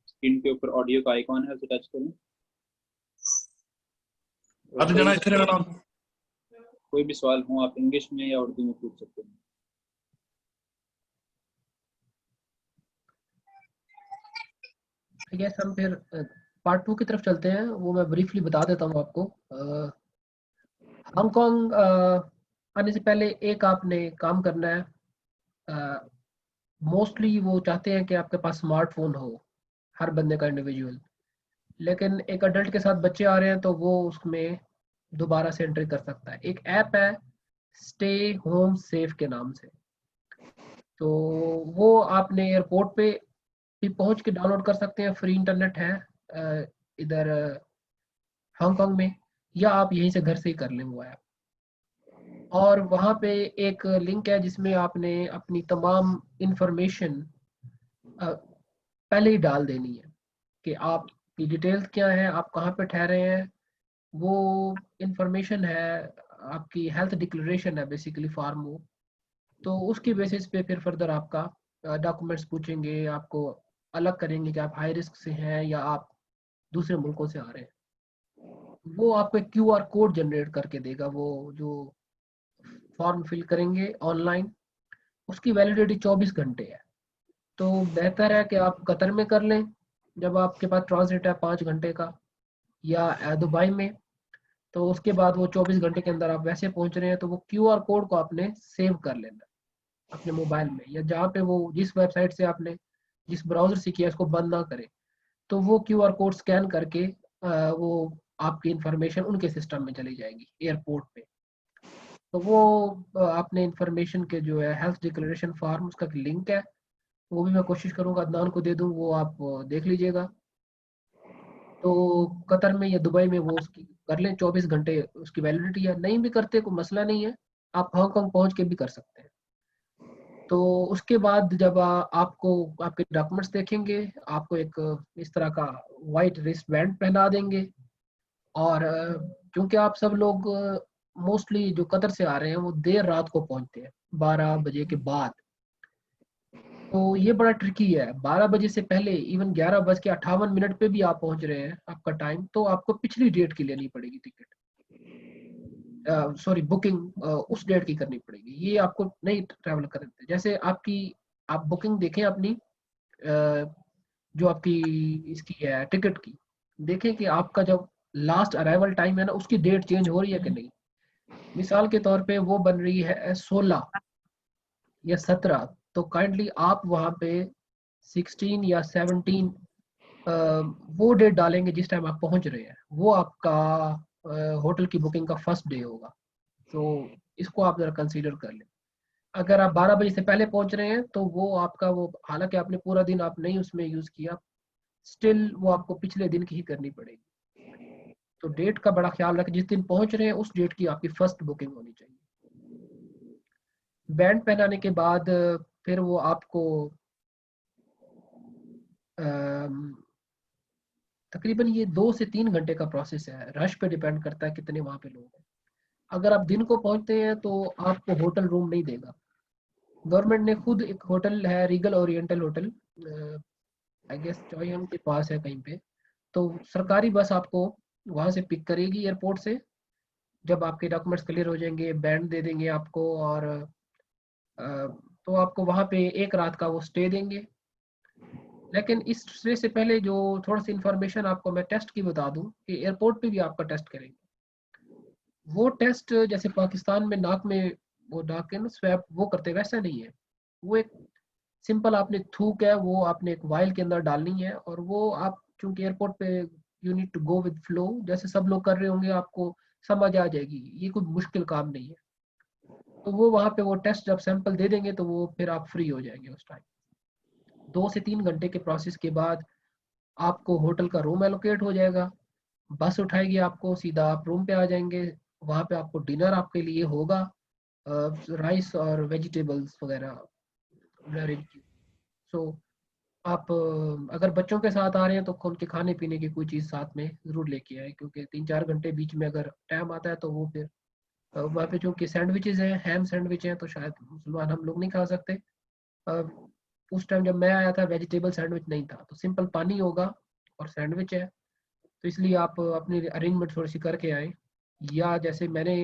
स्क्रीन के ऊपर ऑडियो का आइकॉन है, उसे टच करें। अब जना इथे रहना कोई भी सवाल हो आप इंग्लिश में या उर्दू में पूछ सकते हैं। ठीक है, हम फिर पार्ट 2 की तरफ चलते हैं। वो मैं ब्रीफली बता देता हूँ आपको। हांगकांग आने से पहले एक आपने काम करना है। मोस्टली वो चाहते हैं कि आपके पास स्मार्टफोन हो, हर बंदे का इंडिविजुअल, लेकिन एक अडल्ट के साथ बच्चे आ रहे हैं तो वो उसमें दोबारा से एंट्री कर सकता है। एक ऐप है स्टे होम सेफ के नाम से, तो वो आपने एयरपोर्ट पे भी पहुंच के डाउनलोड कर सकते हैं। फ्री इंटरनेट है इधर हांगकांग में, या आप यहीं से घर से ही कर लें वो ऐप। और वहाँ पे एक लिंक है जिसमें आपने अपनी तमाम इंफॉर्मेशन पहले ही डाल देनी है कि आपकी डिटेल्स क्या है, आप कहाँ पे ठहरे हैं, वो इंफॉर्मेशन है, आपकी हेल्थ डिक्लेरेशन है बेसिकली फॉर्म वो। तो उसकी बेसिस पे फिर फर्दर आपका डॉक्यूमेंट्स पूछेंगे, आपको अलग करेंगे कि आप हाई रिस्क से हैं या आप दूसरे मुल्कों से आ रहे हैं। वो आपको एक QR कोड जनरेट करके देगा, वो जो फॉर्म फिल करेंगे ऑनलाइन, उसकी वैलिडिटी 24 घंटे है। तो बेहतर है कि आप कतर में कर लें जब आपके पास ट्रांजिट है 5 घंटे का, या दुबई में। तो उसके बाद वो 24 घंटे के अंदर आप वैसे पहुंच रहे हैं तो वो QR कोड को आपने सेव कर लेना अपने मोबाइल में, या जहाँ पे वो जिस वेबसाइट से आपने जिस ब्राउजर से किया उसको बंद ना करें। तो वो QR कोड स्कैन करके वो आपकी इंफॉर्मेशन उनके सिस्टम में चली जाएगी एयरपोर्ट पे। तो वो आपने इंफॉर्मेशन के जो है हेल्थ डिक्लेरेशन फॉर्म, उसका लिंक है, वो भी मैं कोशिश करूंगा अदनान को दे दूं, वो आप देख लीजिएगा। तो कतर में या दुबई में वो उसकी कर लें, 24 घंटे उसकी वैलिडिटी है। नहीं भी करते कोई मसला नहीं है, आप हांगकांग पहुंच के भी कर सकते हैं। तो उसके बाद जब आपको आपके डॉक्यूमेंट्स देखेंगे, आपको एक इस तरह का वाइट रिस्ट बैंड पहना देंगे। और क्योंकि आप सब लोग मोस्टली जो कतर से आ रहे हैं वो देर रात को पहुंचते हैं 12 बजे के बाद, तो ये बड़ा ट्रिकी है। 12 बजे से पहले इवन 11:58 पे भी आप पहुंच रहे हैं आपका टाइम, तो आपको पिछली डेट की लेनी पड़ेगी टिकट, सॉरी बुकिंग उस डेट की करनी पड़ेगी। ये आपको नहीं ट्रैवल करने देते। जैसे आपकी आप बुकिंग देखें अपनी, जो आपकी इसकी है टिकट की, देखें कि आपका जब लास्ट अराइवल टाइम है ना, उसकी डेट चेंज हो रही है कि नहीं। मिसाल के तौर पे वो बन रही है 16 या 17, तो काइंडली आप वहाँ पे 16 या 17 वो डेट डालेंगे जिस टाइम आप पहुंच रहे हैं, वो आपका होटल की बुकिंग का फर्स्ट डे होगा। तो इसको आप जरा कंसीडर कर लें। अगर आप 12 बजे से पहले पहुंच रहे हैं तो वो आपका वो, हालांकि आपने पूरा दिन आप नहीं उसमें यूज किया, स्टिल वो आपको पिछले दिन की ही करनी पड़ेगी। तो डेट का बड़ा ख्याल रखें, जिस दिन पहुंच रहे हैं उस डेट की आपकी फर्स्ट बुकिंग होनी चाहिए। बैंड पहनाने के बाद फिर वो आपको तकरीबन ये 2 से 3 घंटे का प्रोसेस है, रश पे डिपेंड करता है कितने वहाँ पे लोग हैं। अगर आप दिन को पहुंचते हैं तो आपको होटल रूम नहीं देगा। गवर्नमेंट ने खुद एक होटल है, Regal Oriental hotel, I guess Chaoyang के पास है कहीं पे। तो सरकारी बस आपको वहाँ से पिक करेगी एयरपोर्ट से। जब आपके डॉक्यूमेंट्स क्लियर हो जाएंगे, बैंड दे देंगे आपको, और तो आपको वहाँ पे एक रात का वो स्टे देंगे। लेकिन इस स्टे से पहले जो थोड़ा सी इंफॉर्मेशन आपको मैं टेस्ट की बता दूं कि एयरपोर्ट पे भी आपका टेस्ट करेंगे। वो टेस्ट जैसे पाकिस्तान में नाक में वो नाक के ना स्वैप वो करते वैसा नहीं है। वो एक सिंपल आपने थूक है, वो आपने एक वायल के अंदर डालनी है, और वो आप चूंकि एयरपोर्ट पे you need to go with flow, जैसे सब लोग कर रहे होंगे, आपको समझ आ जाएगी, ये कोई मुश्किल काम नहीं है। तो वो वहाँ पे वो टेस्ट जब सैंपल दे देंगे तो वो फिर आप फ्री हो जाएंगे उस टाइम। 2 से 3 घंटे के प्रोसेस के बाद आपको होटल का रूम एलोकेट हो जाएगा, बस उठाएगी आपको, सीधा आप रूम पे आ जाएंगे। वहाँ पे आपको डिनर आपके लिए होगा, राइस और वेजिटेबल्स वगैरह अरेंज की। सो आप अगर बच्चों के साथ आ रहे हैं तो उनके खाने पीने की कोई चीज़ साथ में ज़रूर लेके आए, क्योंकि 3-4 घंटे बीच में अगर टाइम आता है तो वो फिर वहाँ पे जो कि सैंडविचेज हैं, हैम सैंडविच हैं, तो शायद मुसलमान हम लोग नहीं खा सकते। अ, उस टाइम जब मैं आया था वेजिटेबल सैंडविच नहीं था, तो सिंपल पानी होगा और सैंडविच है। तो इसलिए आप अपनी अरेंजमेंट थोड़ी सी करके आए। या जैसे मैंने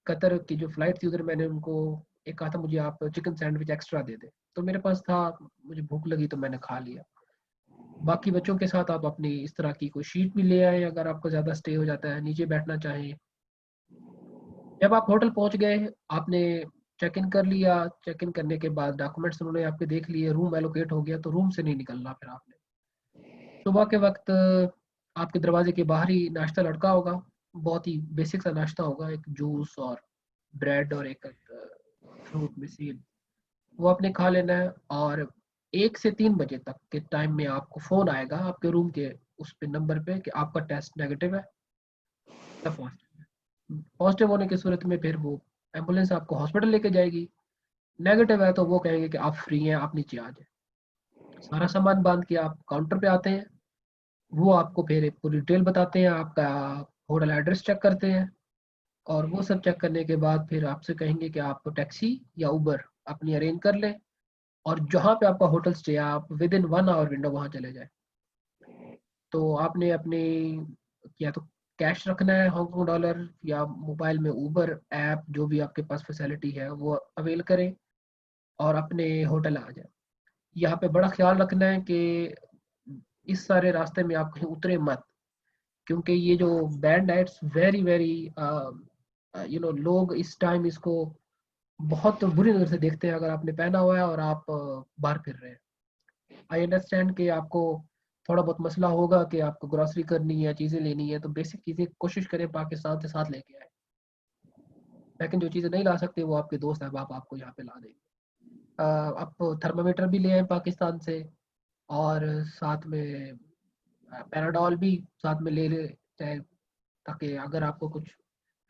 कतर की जो फ्लाइट थी उधर मैंने उनको एक कहा था मुझे आप चिकन सैंडविच एक्स्ट्रा दे दे, तो मेरे पास था, मुझे भूख लगी तो मैंने खा लिया। बाकी बच्चों के साथ आप अपनी इस तरह की कोई शीट भी ले आए, अगर आपको ज़्यादा स्टे हो जाता है, नीचे बैठना चाहें। जब आप होटल पहुंच गए, आपने चेक इन कर लिया, चेक इन करने के बाद डॉक्यूमेंट्स उन्होंने आपके देख लिए, रूम एलोकेट हो गया, तो रूम से नहीं निकलना फिर आपने। सुबह के वक्त आपके दरवाजे के बाहर ही नाश्ता लड़का होगा, बहुत ही बेसिक सा नाश्ता होगा, एक जूस और ब्रेड और एक फ्रूट में सेब, वो आपने खा लेना है। और 1 से 3 बजे तक के टाइम में आपको फ़ोन आएगा आपके रूम के उस पे नंबर पे कि आपका टेस्ट नेगेटिव है या पॉजिटिव है। पॉजिटिव होने की सूरत में फिर वो एम्बुलेंस आपको हॉस्पिटल लेके जाएगी, नेगेटिव है तो वो कहेंगे कि आप फ्री हैं, आप नीचे आ जाए। सारा सामान बांध के आप काउंटर पे आते हैं, वो आपको फिर एक पूरी डिटेल बताते हैं, आपका होटल एड्रेस चेक करते हैं, और वो सब चेक करने के बाद फिर आपसे कहेंगे कि आप टैक्सी या उबर अपनी अरेंज कर लें, और जहाँ पे आपका होटल स्टे है आप विद इन 1 आवर विंडो वहाँ चले जाए। तो आपने अपने या तो कैश रखना है हांगकांग डॉलर, या मोबाइल में उबर ऐप जो भी आपके पास फैसिलिटी है वो अवेल करें और अपने होटल आ जाए। यहाँ पे बड़ा ख्याल रखना है कि इस सारे रास्ते में आप कहीं उतरे मत, क्योंकि ये जो बैंड है इट्स वेरी वेरी लोग इस टाइम इसको बहुत बुरी नज़र से देखते हैं अगर आपने पहना हुआ है और आप बाहर फिर रहे हैं। आई अंडरस्टैंड कि आपको थोड़ा बहुत मसला होगा कि आपको ग्रोसरी करनी है, चीज़ें लेनी है, तो बेसिक चीज़ें कोशिश करें पाकिस्तान से साथ लेके आए, लेकिन जो चीज़ें नहीं ला सकते वो आपके दोस्त अहबाब आपको यहाँ पे ला देंगे। आप थर्मामीटर भी ले आए पाकिस्तान से, और साथ में पैराडॉल भी साथ में ले ले चाहे, ताकि अगर आपको कुछ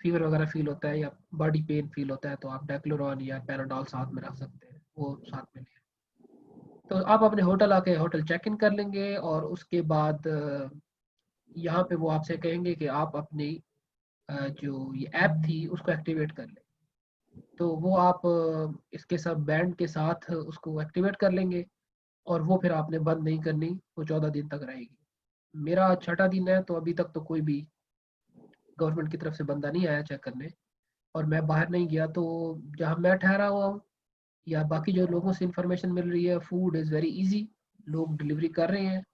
फीवर वगैरह फील होता है या बॉडी पेन फील होता है तो आप डेक्लोरॉन या पैराडॉल साथ में रख सकते हैं, वो साथ में ले। तो आप अपने होटल आके होटल चेक इन कर लेंगे, और उसके बाद यहाँ पे वो आपसे कहेंगे कि आप अपनी जो ये ऐप थी उसको एक्टिवेट कर लें। तो वो आप इसके सब बैंड के साथ उसको एक्टिवेट कर लेंगे, और वो फिर आपने बंद नहीं करनी, वो 14 दिन तक रहेगी। मेरा छठा दिन है तो अभी तक तो कोई भी गवर्नमेंट की तरफ से बंदा नहीं आया चेक करने, और मैं बाहर नहीं गया। तो जहाँ मैं ठहरा हुआ हूँ या बाकी जो लोगों से इंफॉर्मेशन मिल रही है, फूड इज़ वेरी इजी, लोग डिलीवरी कर रहे हैं,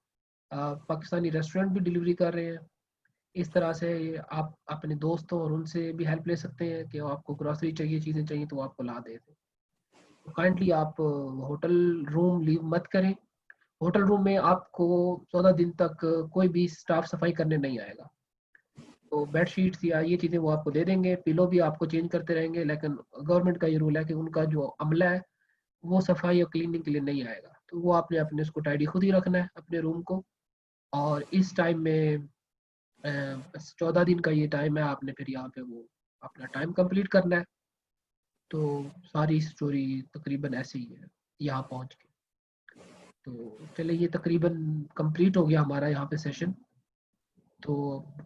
पाकिस्तानी रेस्टोरेंट भी डिलीवरी कर रहे हैं। इस तरह से आप अपने दोस्तों और उनसे भी हेल्प ले सकते हैं कि आपको ग्रोसरी चाहिए, चीज़ें चाहिए तो आपको ला दें। तो काइंडली आप होटल रूम लीव मत करें। होटल रूम में आपको 14 दिन तक कोई भी स्टाफ सफाई करने नहीं आएगा। तो बेड शीट्स या ये चीज़ें वो आपको दे देंगे, पिलो भी आपको चेंज करते रहेंगे, लेकिन गवर्नमेंट का ये रूल है कि उनका जो अमला है वो सफाई और क्लीनिंग के लिए नहीं आएगा, तो वो आपने अपने उसको टाइडी खुद ही रखना है अपने रूम को। और इस टाइम में बस 14 दिन का ये टाइम है, आपने फिर यहाँ पे वो अपना टाइम कंप्लीट करना है। तो सारी स्टोरी तकरीबन ऐसे ही है यहाँ पहुँच के। तो चले ये तकरीबन कंप्लीट हो गया हमारा यहाँ पे सेशन। तो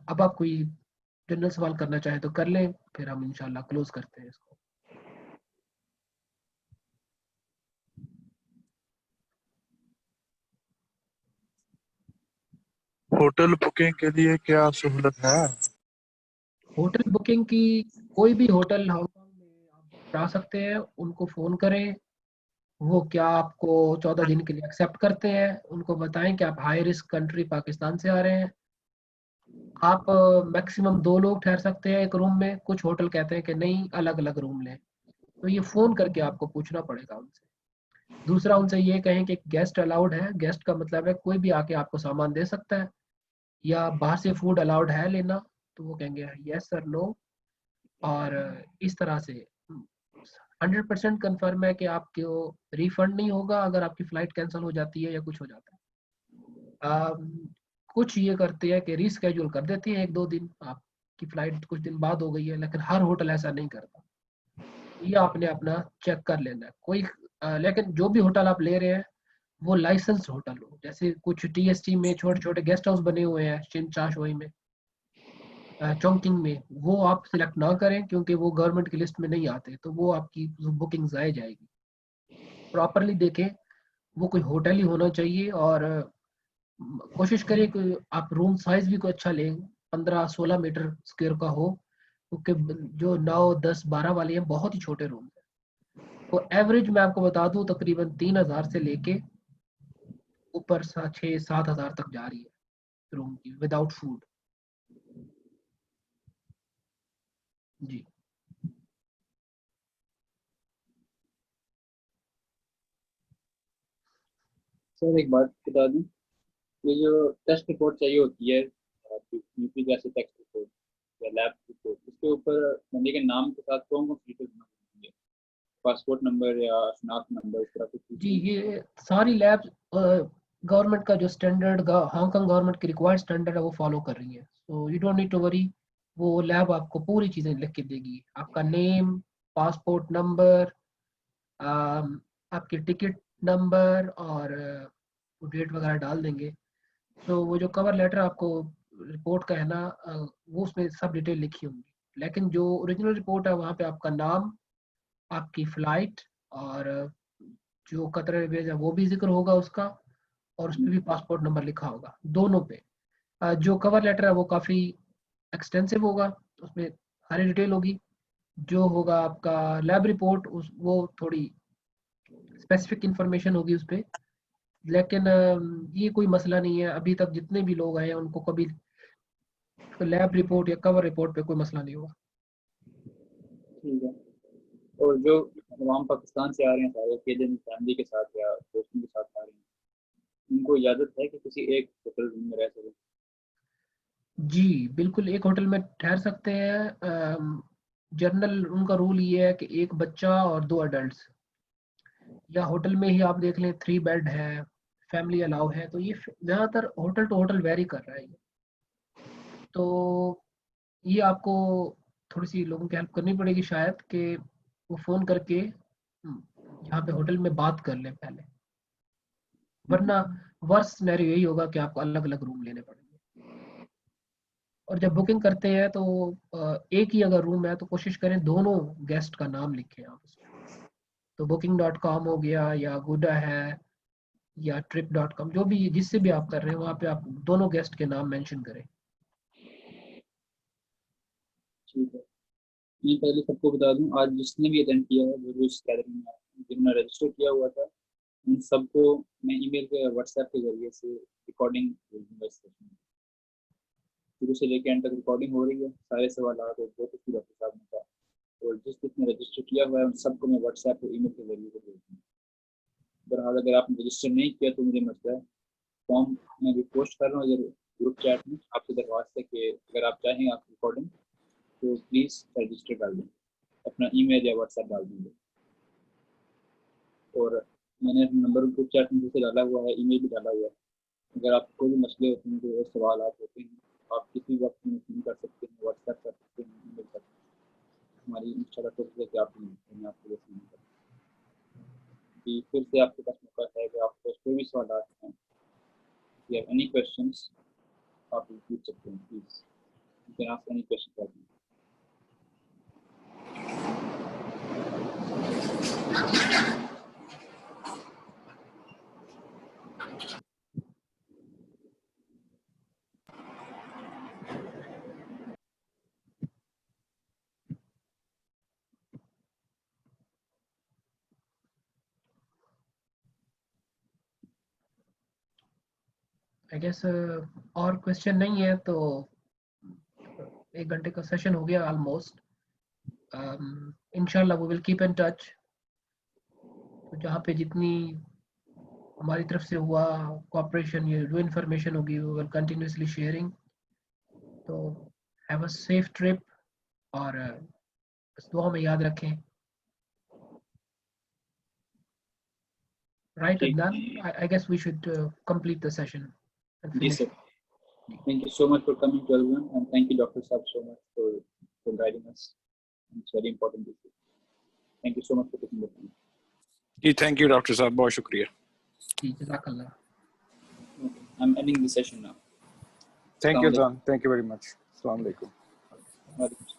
अब आप कोई जनरल सवाल करना चाहें तो कर लें, फिर हम इंशाल्लाह क्लोज करते हैं इसको। होटल बुकिंग के लिए क्या सहूलत है? होटल बुकिंग की, कोई भी होटल हांगकांग में आप बुक करा सकते हैं, उनको फ़ोन करें, वो क्या आपको 14 दिन के लिए एक्सेप्ट करते हैं, उनको बताएं कि आप हाई रिस्क कंट्री पाकिस्तान से आ रहे हैं। आप मैक्सिमम 2 लोग ठहर सकते हैं एक रूम में, कुछ होटल कहते हैं कि नहीं अलग अलग रूम लें, तो ये फ़ोन करके आपको पूछना पड़ेगा उनसे। दूसरा, उनसे ये कहें कि गेस्ट अलाउड है, गेस्ट का मतलब है कोई भी आके आपको सामान दे सकता है, या बाहर से फूड अलाउड है लेना, तो वो कहेंगे यस सर नो। और इस तरह से 100% कन्फर्म है कि आपको रिफंड नहीं होगा अगर आपकी फ़्लाइट कैंसिल हो जाती है या कुछ हो जाता है। कुछ ये करते हैं कि रीस्केड्यूल कर देते हैं 1-2 दिन, आपकी फ्लाइट कुछ दिन बाद हो गई है, लेकिन हर होटल ऐसा नहीं करता। ये आपने अपना चेक कर लेना है। कोई लेकिन जो भी होटल आप ले रहे हैं वो लाइसेंस होटल हो, जैसे कुछ टीएसटी में छोटे छोटे गेस्ट हाउस बने हुए हैं चिंचाशोई में, चोंगकिंग में, वो आप सिलेक्ट ना करें क्योंकि वो गवर्नमेंट की लिस्ट में नहीं आते, तो वो आपकी बुकिंग ज़ाया जाएगी। प्रॉपरली देखें, वो कोई होटल ही होना चाहिए, और कोशिश करिए कि आप रूम साइज भी कोई अच्छा लें, 15-16 मीटर स्क्वायर का हो, क्योंकि जो 9, 10, 12 वाले हैं बहुत ही छोटे रूम हैं। तो एवरेज मैं आपको बता दूं तकरीबन 3,000 से लेके ऊपर 6-7 हज़ार तक जा रही है रूम की विदाउट फूड। जी सर एक बात बता दूं, ये जो टेस्ट रिपोर्ट चाहिए होती है, यूपी जैसे टेस्ट रिपोर्ट या लैब रिपोर्ट, इसके ऊपर बंदे के नाम के साथ कौन कौन सी डिटेल्स होना होती है? पासपोर्ट नंबर या शनाख्त नंबर, इस तरह कुछ जी, चीज़ें? ये सारी लैब्स गवर्नमेंट का जो स्टैंडर्ड, हांगकांग गवर्नमेंट की रिक्वायर्ड स्टैंडर्ड है वो फॉलो कर रही है, so you don't need to worry. वो लैब आपको पूरी चीज़ें लिख के देगी, आपका नेम, पासपोर्ट नंबर, आपकी टिकट नंबर, और डेट वगैरह डाल देंगे। सो वो जो कवर लेटर आपको रिपोर्ट का है ना, वो उसमें सब डिटेल लिखी होंगी, लेकिन जो ओरिजिनल रिपोर्ट है वहाँ पे आपका नाम, आपकी फ़्लाइट, और जो कतर एयरवेज है वो भी ज़िक्र होगा उसका, और उसमें भी पासपोर्ट नंबर लिखा होगा दोनों पे। जो कवर लेटर है वो काफ़ी एक्सटेंसिव होगा, उसमें सारी डिटेल होगी। जो होगा आपका लैब रिपोर्ट, उस वो थोड़ी स्पेसिफिक इंफॉर्मेशन होगी उस पे, लेकिन ये कोई मसला नहीं है। अभी तक जितने भी लोग आए हैं उनको कभी लैब रिपोर्ट या कवर रिपोर्ट पे कोई मसला नहीं हुआ। ठीक है। और जो अवाम पाकिस्तान से आ रहे हैं सारे अकेले फैमिली के साथ या दोस्तों के साथ आ रहे हैं, उनको इजाज़त है कि किसी एक होटल रूम में रह सकें? जी बिल्कुल, एक होटल में ठहर सकते हैं। जनरल उनका रूल ये है कि एक बच्चा और 2 अडल्ट्स, या होटल में ही आप देख लें 3 बेड है, फैमिली अलाउ है, तो ये ज़्यादातर होटल टू होटल वेरी कर रहा है ये। तो ये आपको थोड़ी सी लोगों की हेल्प करनी पड़ेगी शायद, कि वो फ़ोन करके यहाँ पे होटल में बात कर लें पहले, वरना वर्स्ट सिनेरियो यही होगा कि आपको अलग अलग रूम लेने पड़ेंगे। और जब बुकिंग करते हैं तो एक ही अगर रूम है तो कोशिश करें दोनों गेस्ट का नाम लिखें आप उसमें। तो booking.com हो गया, या गुडा है, या trip.com, जो भी जिससे भी आप कर रहे हैं वहाँ पे आप दोनों गेस्ट के नाम मेंशन करें। ठीक है। मैं पहले सबको बता दूं, आज जिसने भी अटेंड किया है जो इस गैदरिंग में जिन्होंने रजिस्टर किया हुआ था, उन सबको मैं ईमेल पे व्हाट्सएप के जरिए से रिकॉर्डिंग भेजूंगा इस सेशन में। शुरू से लेकर एंड तक रिकॉर्डिंग हो रही है, सारे सवाल और बहुत कुछ डॉक्टर साहब ने कहा, और जिस जिसने रजिस्टर किया हुआ है उन सबको मैं व्हाट्सएप और ईमेल के जरिए से भेज दूँगा। बहरहाल अगर आपने रजिस्टर नहीं किया तो मुझे मसला है, फॉर्म मैं भी पोस्ट कर रहा हूँ इधर ग्रुप चैट में, आपसे दरख्वास्त है कि अगर आप चाहें आप रिकॉर्डिंग, तो प्लीज़ रजिस्टर डाल दें, अपना ईमेल या व्हाट्सएप डाल देंगे। और मैंने नंबर ग्रुप चैट में जैसे डाला हुआ है, ईमेल भी डाला हुआ है। अगर आपको कोई भी मसले होते हैं, कोई और सवाल होते हैं, आप किसी वक्त में फ़ोन कर सकते हैं, व्हाट्सएप कर सकते हैं, ईमेल कर सकते हैं। हमारी इंशाल्लाह कोशिश है कि आपको मैं आपको जैसे नहीं करूँ कि फिर से आपके पास मौका है कि आपको कोई भी सवाल हैं या एनी क्वेश्चंस आप पूछ सकते हैं, please you can ask any question for me. I guess और क्वेश्चन नहीं है तो 1 घंटे का सेशन हो गया ऑलमोस्ट। इंशाल्लाह we will keep in touch. तो जहाँ पे जितनी हमारी तरफ से हुआ कोऑपरेशन, ये जो इन्फॉर्मेशन होगी वी विल कंटिन्यूसली शेयरिंग। तो हैव अ सेफ ट्रिप, और बस दुआ में याद रखें। राइट ठीक, Adnan, I guess we should complete the session. and Yes, finish. sir. Thank you so much for coming to everyone, and thank you, Dr. Saab, so much for guiding us. It's very important issue. Thank you so much for taking the time. जी thank you doctor साहब, बहुत शुक्रिया. जी, जज़ाकल्लाह. Okay. I'm ending the session now. Thank you Assalamu जान, thank you very much. अस्सलाम वालेकुम. alaikum.